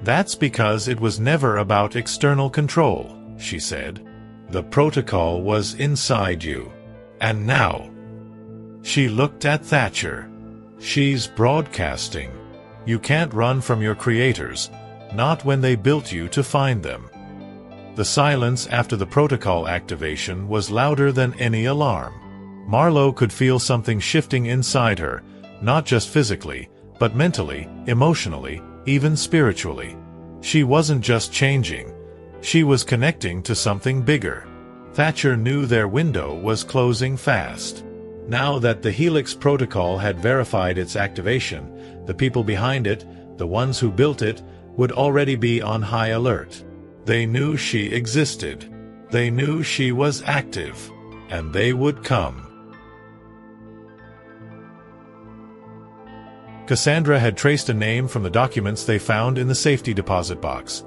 "That's because it was never about external control," she said. "The protocol was inside you. And now." She looked at Thatcher. "She's broadcasting. You can't run from your creators, not when they built you to find them." The silence after the protocol activation was louder than any alarm. Marlowe could feel something shifting inside her, not just physically, but mentally, emotionally, even spiritually. She wasn't just changing. She was connecting to something bigger. Thatcher knew their window was closing fast. Now that the Helix protocol had verified its activation, the people behind it, the ones who built it, would already be on high alert. They knew she existed. They knew she was active. And they would come. Cassandra had traced a name from the documents they found in the safety deposit box.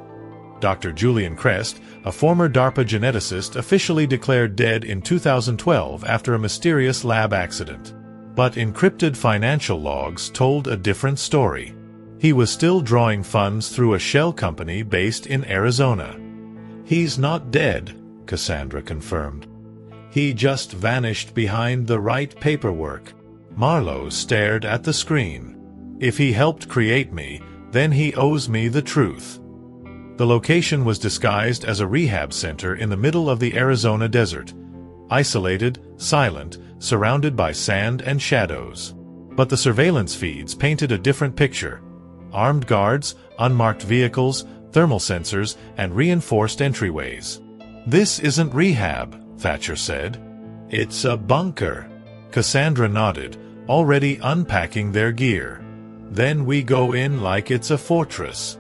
Dr. Julian Crest, a former DARPA geneticist, officially declared dead in 2012 after a mysterious lab accident. But encrypted financial logs told a different story. He was still drawing funds through a shell company based in Arizona. "He's not dead," Cassandra confirmed. "He just vanished behind the right paperwork." Marlowe stared at the screen. "If he helped create me, then he owes me the truth." The location was disguised as a rehab center in the middle of the Arizona desert. Isolated, silent, surrounded by sand and shadows. But the surveillance feeds painted a different picture. Armed guards, unmarked vehicles, thermal sensors, and reinforced entryways. "This isn't rehab," Thatcher said. "It's a bunker." Cassandra nodded, already unpacking their gear. "Then we go in like it's a fortress."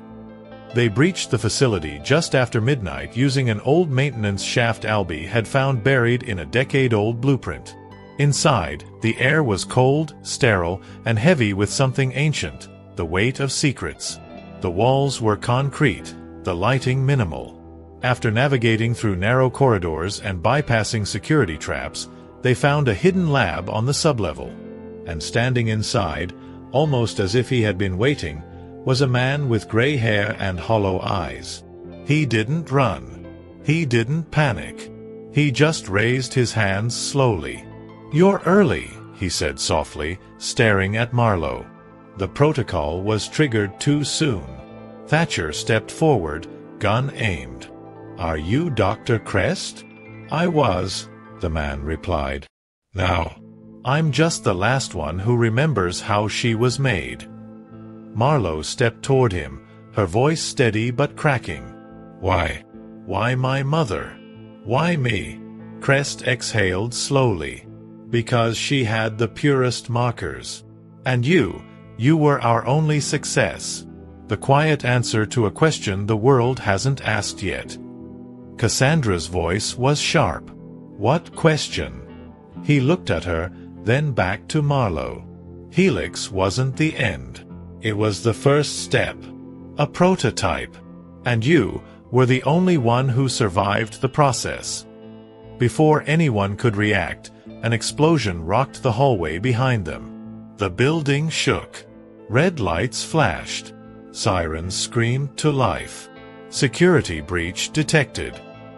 They breached the facility just after midnight using an old maintenance shaft Albie had found buried in a decade-old blueprint. Inside, the air was cold, sterile, and heavy with something ancient, the weight of secrets. The walls were concrete, the lighting minimal. After navigating through narrow corridors and bypassing security traps, they found a hidden lab on the sublevel. And standing inside, almost as if he had been waiting, was a man with gray hair and hollow eyes. He didn't run. He didn't panic. He just raised his hands slowly. "You're early," he said softly, staring at Marlowe. The protocol was triggered too soon. Thatcher stepped forward, gun aimed. "Are you Dr. Crest?" "I was," the man replied. "Now, I'm just the last one who remembers how she was made." Marlowe stepped toward him, her voice steady but cracking. "Why? Why my mother? Why me?" Crest exhaled slowly. "Because she had the purest markers. And you were our only success." The quiet answer to a question the world hasn't asked yet. Cassandra's voice was sharp. "What question?" He looked at her, then back to Marlowe. "Helix wasn't the end. It was the first step. A prototype. And you were the only one who survived the process." Before anyone could react, an explosion rocked the hallway behind them. The building shook. Red lights flashed. Sirens screamed to life. Security breach detected.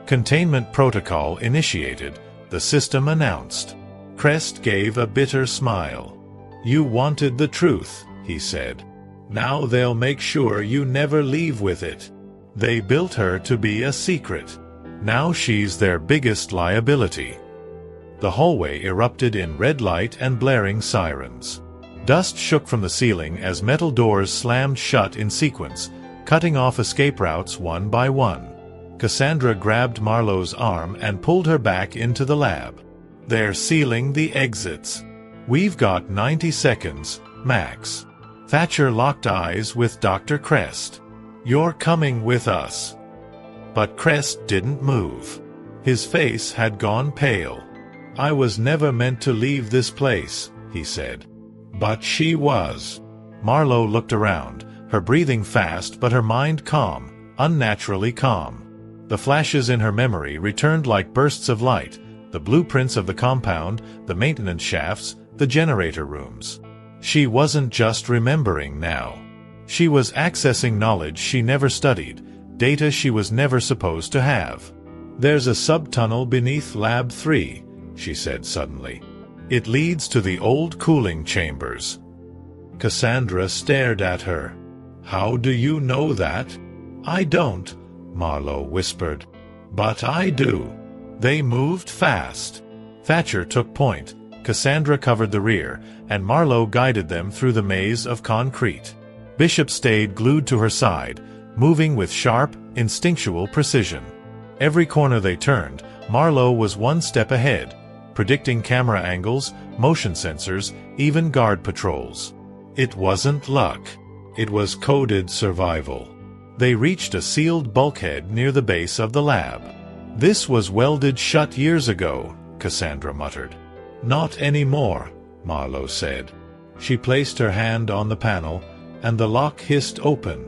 Containment protocol initiated, the system announced. Crest gave a bitter smile. "You wanted the truth," he said. "Now they'll make sure you never leave with it." They built her to be a secret. Now she's their biggest liability. The hallway erupted in red light and blaring sirens. Dust shook from the ceiling as metal doors slammed shut in sequence, cutting off escape routes one by one. Cassandra grabbed Marlowe's arm and pulled her back into the lab. "They're sealing the exits. We've got 90 seconds, max." Thatcher locked eyes with Dr. Crest. "You're coming with us." But Crest didn't move. His face had gone pale. "I was never meant to leave this place," he said. "But she was." Marlowe looked around, her breathing fast but her mind calm, unnaturally calm. The flashes in her memory returned like bursts of light, the blueprints of the compound, the maintenance shafts, the generator rooms. She wasn't just remembering now. She was accessing knowledge she never studied, data she was never supposed to have. "There's a subtunnel beneath Lab 3, she said suddenly. "It leads to the old cooling chambers." Cassandra stared at her. "How do you know that?" "I don't," Marlowe whispered. "But I do." They moved fast. Thatcher took point, Cassandra covered the rear, and Marlowe guided them through the maze of concrete. Bishop stayed glued to her side, moving with sharp, instinctual precision. Every corner they turned, Marlowe was one step ahead, predicting camera angles, motion sensors, even guard patrols. It wasn't luck. It was coded survival. They reached a sealed bulkhead near the base of the lab. "This was welded shut years ago," Cassandra muttered. "Not anymore," Marlowe said. She placed her hand on the panel, and the lock hissed open.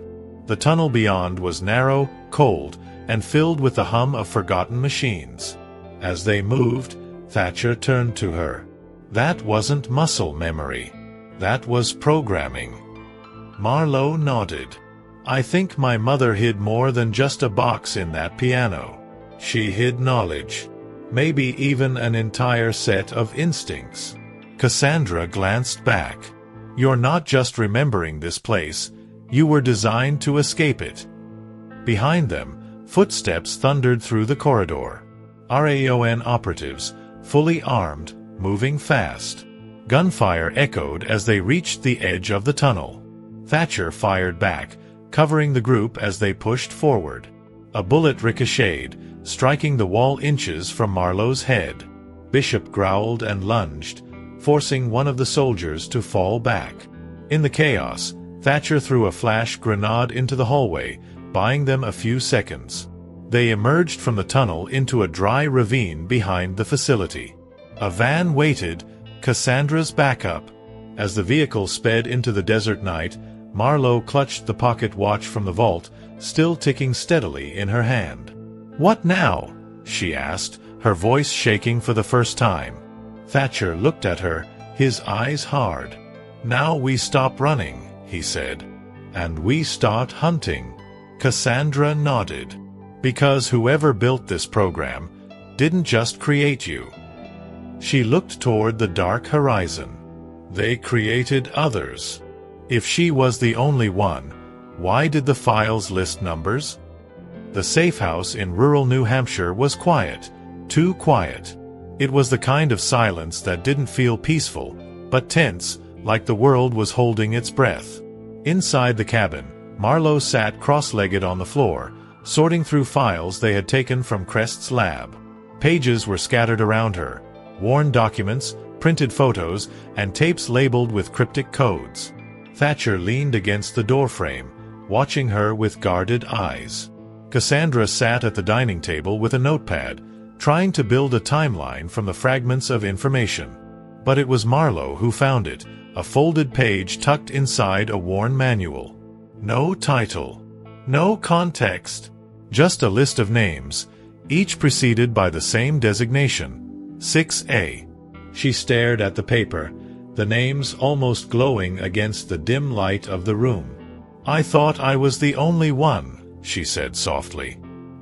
The tunnel beyond was narrow, cold, and filled with the hum of forgotten machines. As they moved, Thatcher turned to her. "That wasn't muscle memory. That was programming." Marlowe nodded. "I think my mother hid more than just a box in that piano. She hid knowledge. Maybe even an entire set of instincts." Cassandra glanced back. "You're not just remembering this place. You were designed to escape it." Behind them, footsteps thundered through the corridor. RAON operatives, fully armed, moving fast. Gunfire echoed as they reached the edge of the tunnel. Thatcher fired back, covering the group as they pushed forward. A bullet ricocheted, striking the wall inches from Marlowe's head. Bishop growled and lunged, forcing one of the soldiers to fall back. In the chaos, Thatcher threw a flash grenade into the hallway, buying them a few seconds. They emerged from the tunnel into a dry ravine behind the facility. A van waited, Cassandra's backup. As the vehicle sped into the desert night, Marlowe clutched the pocket watch from the vault, still ticking steadily in her hand. "What now?" she asked, her voice shaking for the first time. Thatcher looked at her, his eyes hard. "Now we stop running," he said. "And we start hunting." Cassandra nodded. "Because whoever built this program didn't just create you." She looked toward the dark horizon. "They created others." If she was the only one, why did the files list numbers? The safe house in rural New Hampshire was quiet, too quiet. It was the kind of silence that didn't feel peaceful, but tense, like the world was holding its breath. Inside the cabin, Marlowe sat cross-legged on the floor, sorting through files they had taken from Crest's lab. Pages were scattered around her, worn documents, printed photos, and tapes labeled with cryptic codes. Thatcher leaned against the doorframe, watching her with guarded eyes. Cassandra sat at the dining table with a notepad, trying to build a timeline from the fragments of information. But it was Marlowe who found it, a folded page tucked inside a worn manual. No title. No context. Just a list of names, each preceded by the same designation, 6A. She stared at the paper, the names almost glowing against the dim light of the room. "I thought I was the only one," she said softly.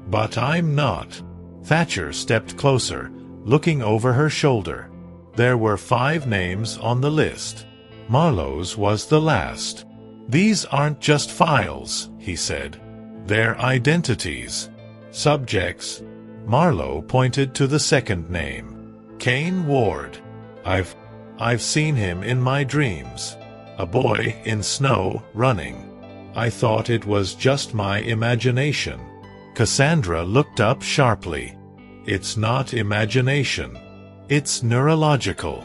"But I'm not." Thatcher stepped closer, looking over her shoulder. There were 5 names on the list. Marlowe's was the last. "These aren't just files," he said. "They're identities. Subjects." Marlowe pointed to the second name. "Kane Ward. I've seen him in my dreams. A boy in snow, running. I thought it was just my imagination." Cassandra looked up sharply. "It's not imagination. It's neurological.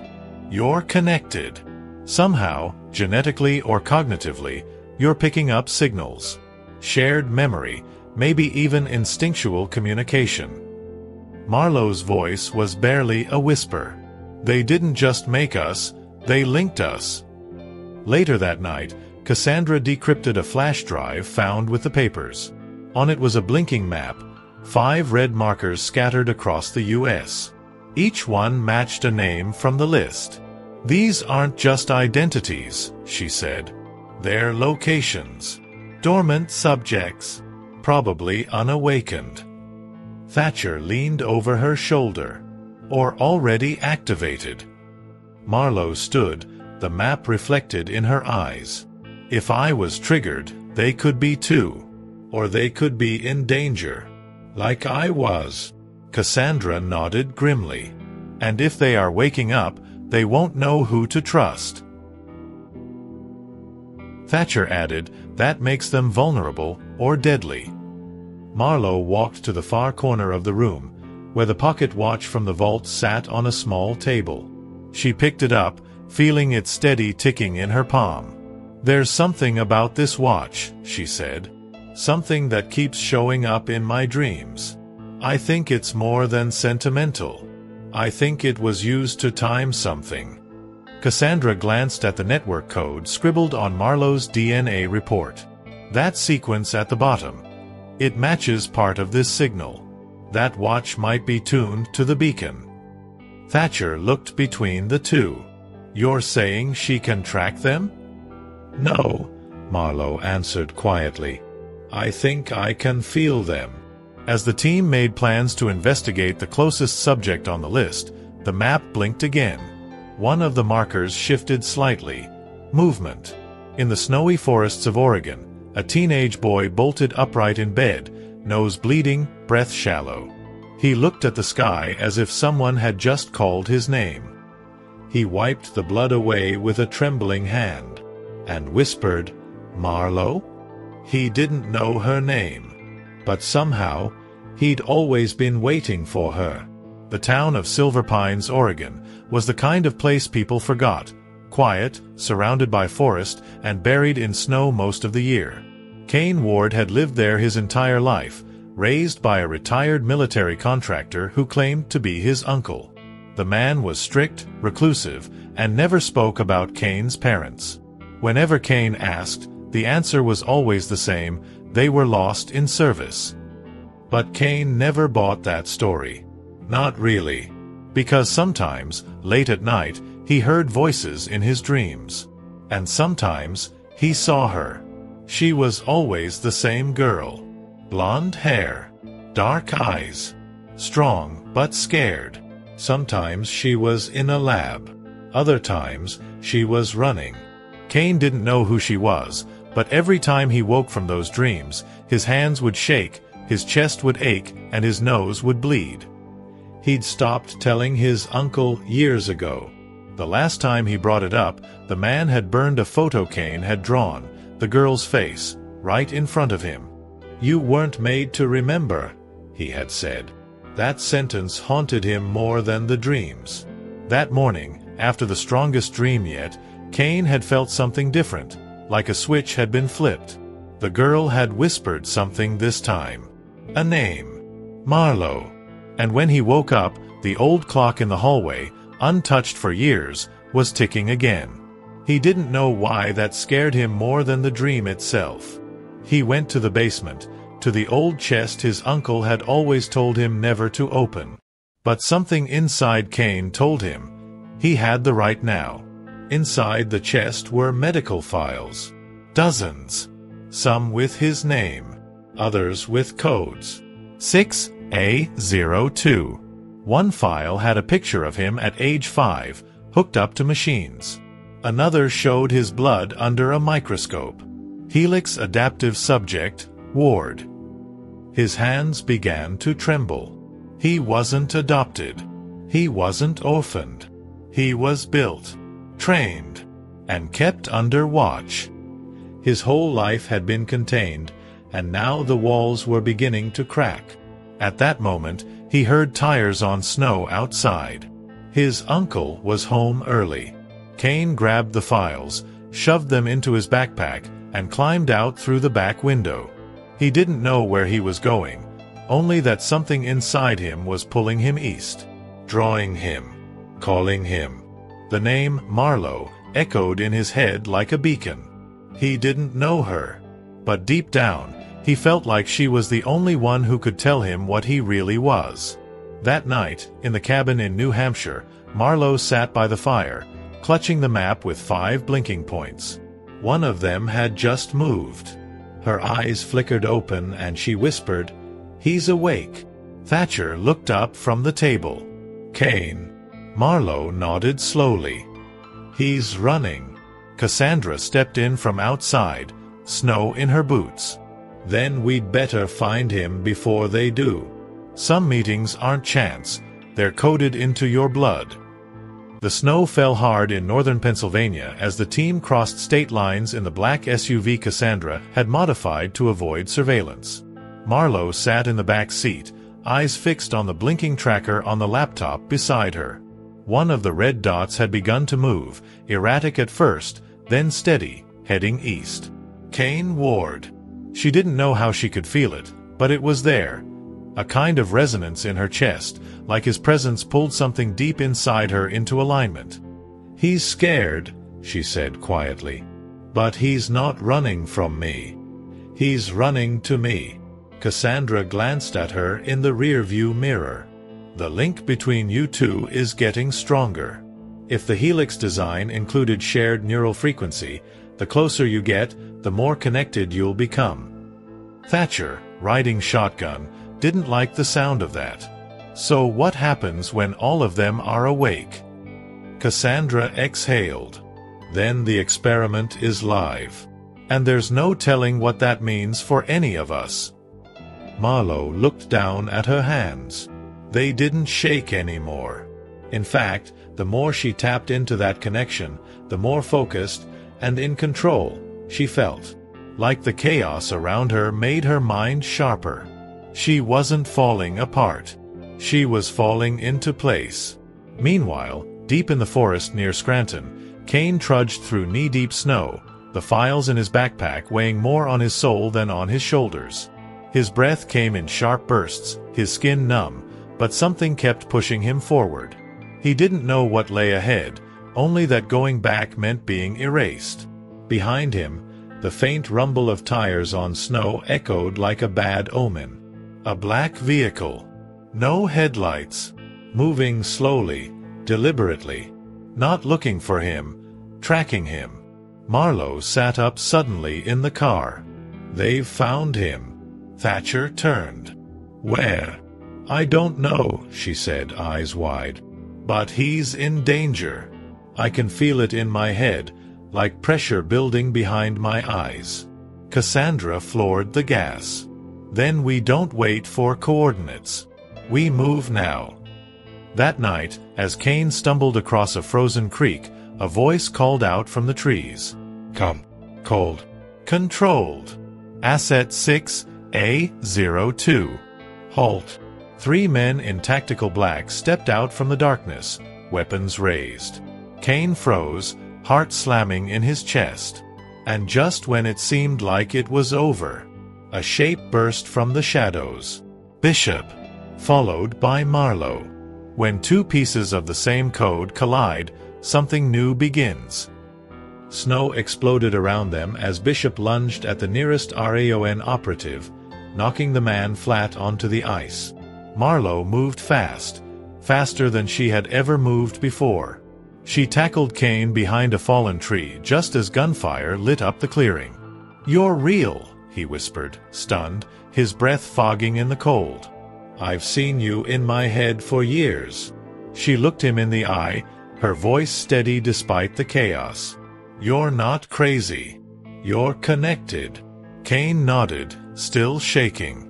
You're connected. Somehow, genetically or cognitively, you're picking up signals. Shared memory, maybe even instinctual communication." Marlowe's voice was barely a whisper. "They didn't just make us, they linked us." Later that night, Cassandra decrypted a flash drive found with the papers. On it was a blinking map, 5 red markers scattered across the U.S. Each one matched a name from the list. "These aren't just identities," she said. "They're locations. Dormant subjects. Probably unawakened." Thatcher leaned over her shoulder. "Or already activated." Marlowe stood, the map reflected in her eyes. "If I was triggered, they could be too. Or they could be in danger. Like I was." Cassandra nodded grimly. "And if they are waking up, they won't know who to trust." Thatcher added, "That makes them vulnerable, or deadly. Marlowe walked to the far corner of the room, where the pocket watch from the vault sat on a small table. She picked it up, feeling its steady ticking in her palm. "There's something about this watch," she said. "Something that keeps showing up in my dreams. I think it's more than sentimental. I think it was used to time something." Cassandra glanced at the network code scribbled on Marlowe's DNA report. "That sequence at the bottom. It matches part of this signal. That watch might be tuned to the beacon." Thatcher looked between the two. "You're saying she can track them?" "No," Marlowe answered quietly. "I think I can feel them." As the team made plans to investigate the closest subject on the list, the map blinked again. One of the markers shifted slightly. Movement. In the snowy forests of Oregon, a teenage boy bolted upright in bed, nose bleeding, breath shallow. He looked at the sky as if someone had just called his name. He wiped the blood away with a trembling hand, and whispered, "Marlowe?" He didn't know her name, but somehow, he'd always been waiting for her. The town of Silver Pines, Oregon, was the kind of place people forgot, quiet, surrounded by forest, and buried in snow most of the year. Kane Ward had lived there his entire life, raised by a retired military contractor who claimed to be his uncle. The man was strict, reclusive, and never spoke about Kane's parents. Whenever Kane asked, the answer was always the same: they were lost in service. But Kane never bought that story. Not really. Because sometimes, late at night, he heard voices in his dreams. And sometimes, he saw her. She was always the same girl. Blonde hair. Dark eyes. Strong, but scared. Sometimes she was in a lab. Other times, she was running. Kane didn't know who she was, but every time he woke from those dreams, his hands would shake, his chest would ache, and his nose would bleed. He'd stopped telling his uncle years ago. The last time he brought it up, the man had burned a photo Kane had drawn, the girl's face, right in front of him. "You weren't made to remember," he had said. That sentence haunted him more than the dreams. That morning, after the strongest dream yet, Kane had felt something different, like a switch had been flipped. The girl had whispered something this time. A name. Marlowe. And when he woke up, the old clock in the hallway, untouched for years, was ticking again. He didn't know why that scared him more than the dream itself. He went to the basement, to the old chest his uncle had always told him never to open. But something inside Kane told him he had the right now. Inside the chest were medical files. Dozens. Some with his name. Others with codes. 6A02. One file had a picture of him at age 5, hooked up to machines. Another showed his blood under a microscope. Helix adaptive subject, Ward. His hands began to tremble. He wasn't adopted. He wasn't orphaned. He was built, trained, and kept under watch. His whole life had been contained, and now the walls were beginning to crack. At that moment, he heard tires on snow outside. His uncle was home early. Kane grabbed the files, shoved them into his backpack, and climbed out through the back window. He didn't know where he was going, only that something inside him was pulling him east, drawing him, calling him. The name Marlowe echoed in his head like a beacon. He didn't know her, but deep down, he felt like she was the only one who could tell him what he really was. That night, in the cabin in New Hampshire, Marlowe sat by the fire, clutching the map with 5 blinking points. One of them had just moved. Her eyes flickered open and she whispered, "He's awake." Thatcher looked up from the table. "Kane." Marlowe nodded slowly. "He's running." Cassandra stepped in from outside, snow in her boots. "Then we'd better find him before they do. Some meetings aren't chance, they're coded into your blood." The snow fell hard in northern Pennsylvania as the team crossed state lines in the black SUV Cassandra had modified to avoid surveillance. Marlowe sat in the back seat, eyes fixed on the blinking tracker on the laptop beside her. One of the red dots had begun to move, erratic at first, then steady, heading east. Kane Ward. She didn't know how she could feel it, but it was there. A kind of resonance in her chest, like his presence pulled something deep inside her into alignment. "He's scared," she said quietly. "But he's not running from me. He's running to me." Cassandra glanced at her in the rearview mirror. "The link between you two is getting stronger. If the helix design included shared neural frequency, the closer you get, the more connected you'll become." Thatcher, riding shotgun, didn't like the sound of that. "So what happens when all of them are awake?" Cassandra exhaled. "Then the experiment is live. And there's no telling what that means for any of us." Marlowe looked down at her hands. They didn't shake anymore. In fact, the more she tapped into that connection, the more focused and in control she felt. Like the chaos around her made her mind sharper. She wasn't falling apart. She was falling into place. Meanwhile, deep in the forest near Scranton, Kane trudged through knee-deep snow, the files in his backpack weighing more on his soul than on his shoulders. His breath came in sharp bursts, his skin numb, but something kept pushing him forward. He didn't know what lay ahead, only that going back meant being erased. Behind him, the faint rumble of tires on snow echoed like a bad omen. A black vehicle. No headlights. Moving slowly, deliberately. Not looking for him, tracking him. Marlowe sat up suddenly in the car. "They've found him." Thatcher turned. "Where?" "I don't know," she said, eyes wide. "But he's in danger. I can feel it in my head, like pressure building behind my eyes." Cassandra floored the gas. "Then we don't wait for coordinates. We move now." That night, as Kane stumbled across a frozen creek, a voice called out from the trees. "Come." Cold. "Controlled. Asset 6A02. Halt." 3 men in tactical black stepped out from the darkness, weapons raised. Kane froze, heart slamming in his chest. And just when it seemed like it was over, a shape burst from the shadows. Bishop, followed by Marlowe. When two pieces of the same code collide, something new begins. Snow exploded around them as Bishop lunged at the nearest RAON operative, knocking the man flat onto the ice. Marlowe moved fast, faster than she had ever moved before. She tackled Kane behind a fallen tree just as gunfire lit up the clearing. "You're real," he whispered, stunned, his breath fogging in the cold. "I've seen you in my head for years." She looked him in the eye, her voice steady despite the chaos. "You're not crazy. You're connected." Kane nodded, still shaking.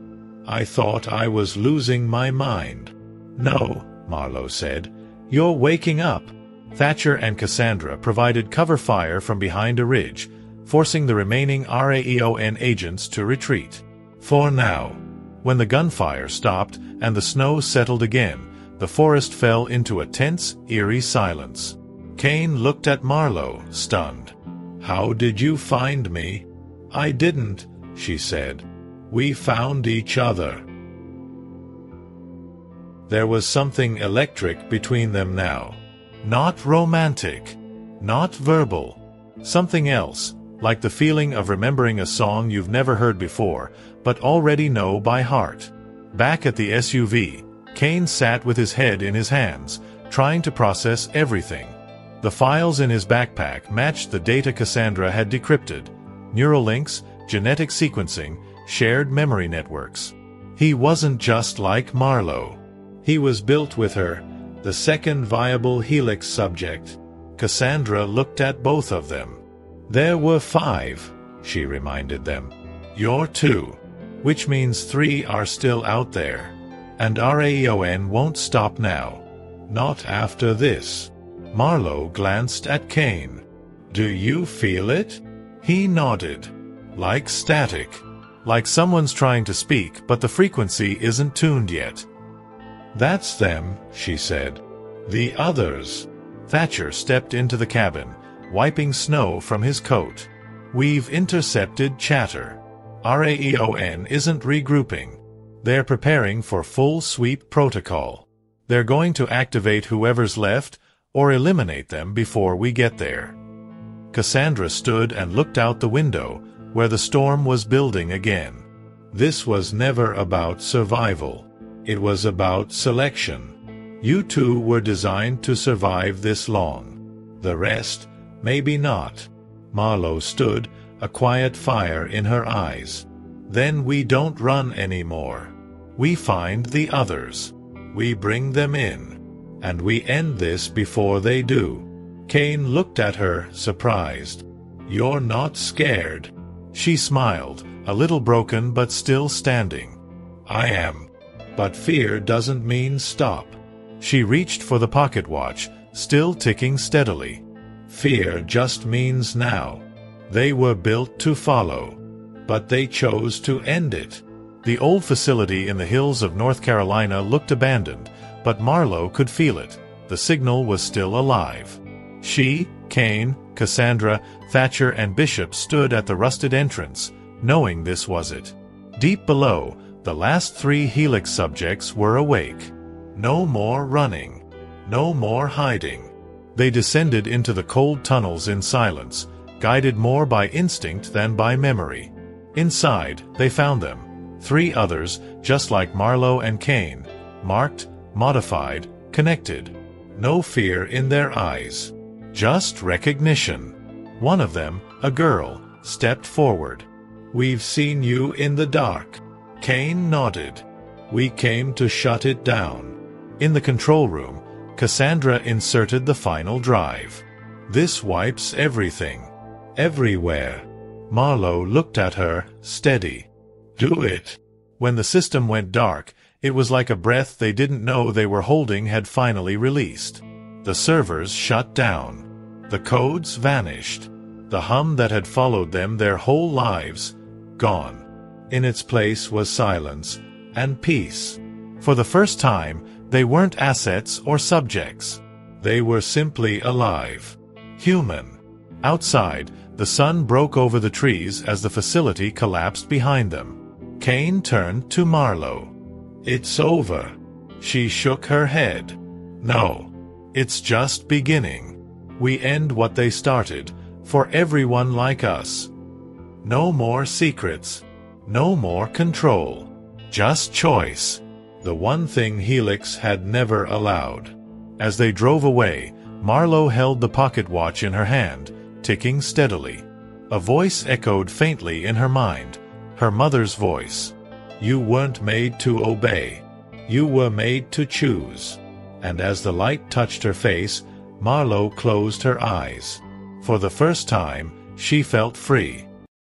"I thought I was losing my mind." "No," Marlowe said. "You're waking up." Thatcher and Cassandra provided cover fire from behind a ridge, forcing the remaining RAEON agents to retreat. For now. When the gunfire stopped and the snow settled again, the forest fell into a tense, eerie silence. Kane looked at Marlowe, stunned. "How did you find me?" "I didn't," she said. "We found each other." There was something electric between them now. Not romantic, not verbal. Something else, like the feeling of remembering a song you've never heard before, but already know by heart. Back at the SUV, Kane sat with his head in his hands, trying to process everything. The files in his backpack matched the data Cassandra had decrypted. Neural links, genetic sequencing, shared memory networks. He wasn't just like Marlowe. He was built with her, the second viable helix subject. Cassandra looked at both of them. "There were 5, she reminded them. "You're 2. Which means 3 are still out there. And RAEON won't stop now. Not after this." Marlowe glanced at Kane. "Do you feel it?" He nodded. "Like static. Like someone's trying to speak, but the frequency isn't tuned yet." "That's them," she said. "The others." Thatcher stepped into the cabin, wiping snow from his coat. "We've intercepted chatter. RAEON isn't regrouping. They're preparing for full sweep protocol. They're going to activate whoever's left or eliminate them before we get there." Cassandra stood and looked out the window, where the storm was building again. This was never about survival. It was about selection. You two were designed to survive this long. The rest, maybe not. Marlowe stood, a quiet fire in her eyes. "Then we don't run anymore. We find the others. We bring them in. And we end this before they do." Kane looked at her, surprised. "You're not scared?" She smiled, a little broken but still standing. "I am. But fear doesn't mean stop." She reached for the pocket watch, still ticking steadily. "Fear just means now. They were built to follow. But they chose to end it." The old facility in the hills of North Carolina looked abandoned, but Marlowe could feel it. The signal was still alive. She, Kane, Cassandra, Thatcher, and Bishop stood at the rusted entrance, knowing this was it. Deep below, the last 3 Helix subjects were awake. No more running. No more hiding. They descended into the cold tunnels in silence, guided more by instinct than by memory. Inside, they found them. 3 others, just like Marlowe and Kane, marked, modified, connected. No fear in their eyes. Just recognition. One of them, a girl, stepped forward. "We've seen you in the dark." Kane nodded. "We came to shut it down." In the control room, Cassandra inserted the final drive. "This wipes everything. Everywhere." Marlowe looked at her, steady. "Do it." When the system went dark, it was like a breath they didn't know they were holding had finally released. The servers shut down. The codes vanished. The hum that had followed them their whole lives, gone. In its place was silence and peace. For the first time, they weren't assets or subjects. They were simply alive. Human. Outside, the sun broke over the trees as the facility collapsed behind them. Kane turned to Marlowe. "It's over." She shook her head. "No. It's just beginning. We end what they started, for everyone like us. No more secrets. No more control. Just choice. The one thing Helix had never allowed." As they drove away, Marlowe held the pocket watch in her hand, ticking steadily. A voice echoed faintly in her mind, her mother's voice. "You weren't made to obey. You were made to choose." And as the light touched her face, Marlowe closed her eyes. For the first time, she felt free.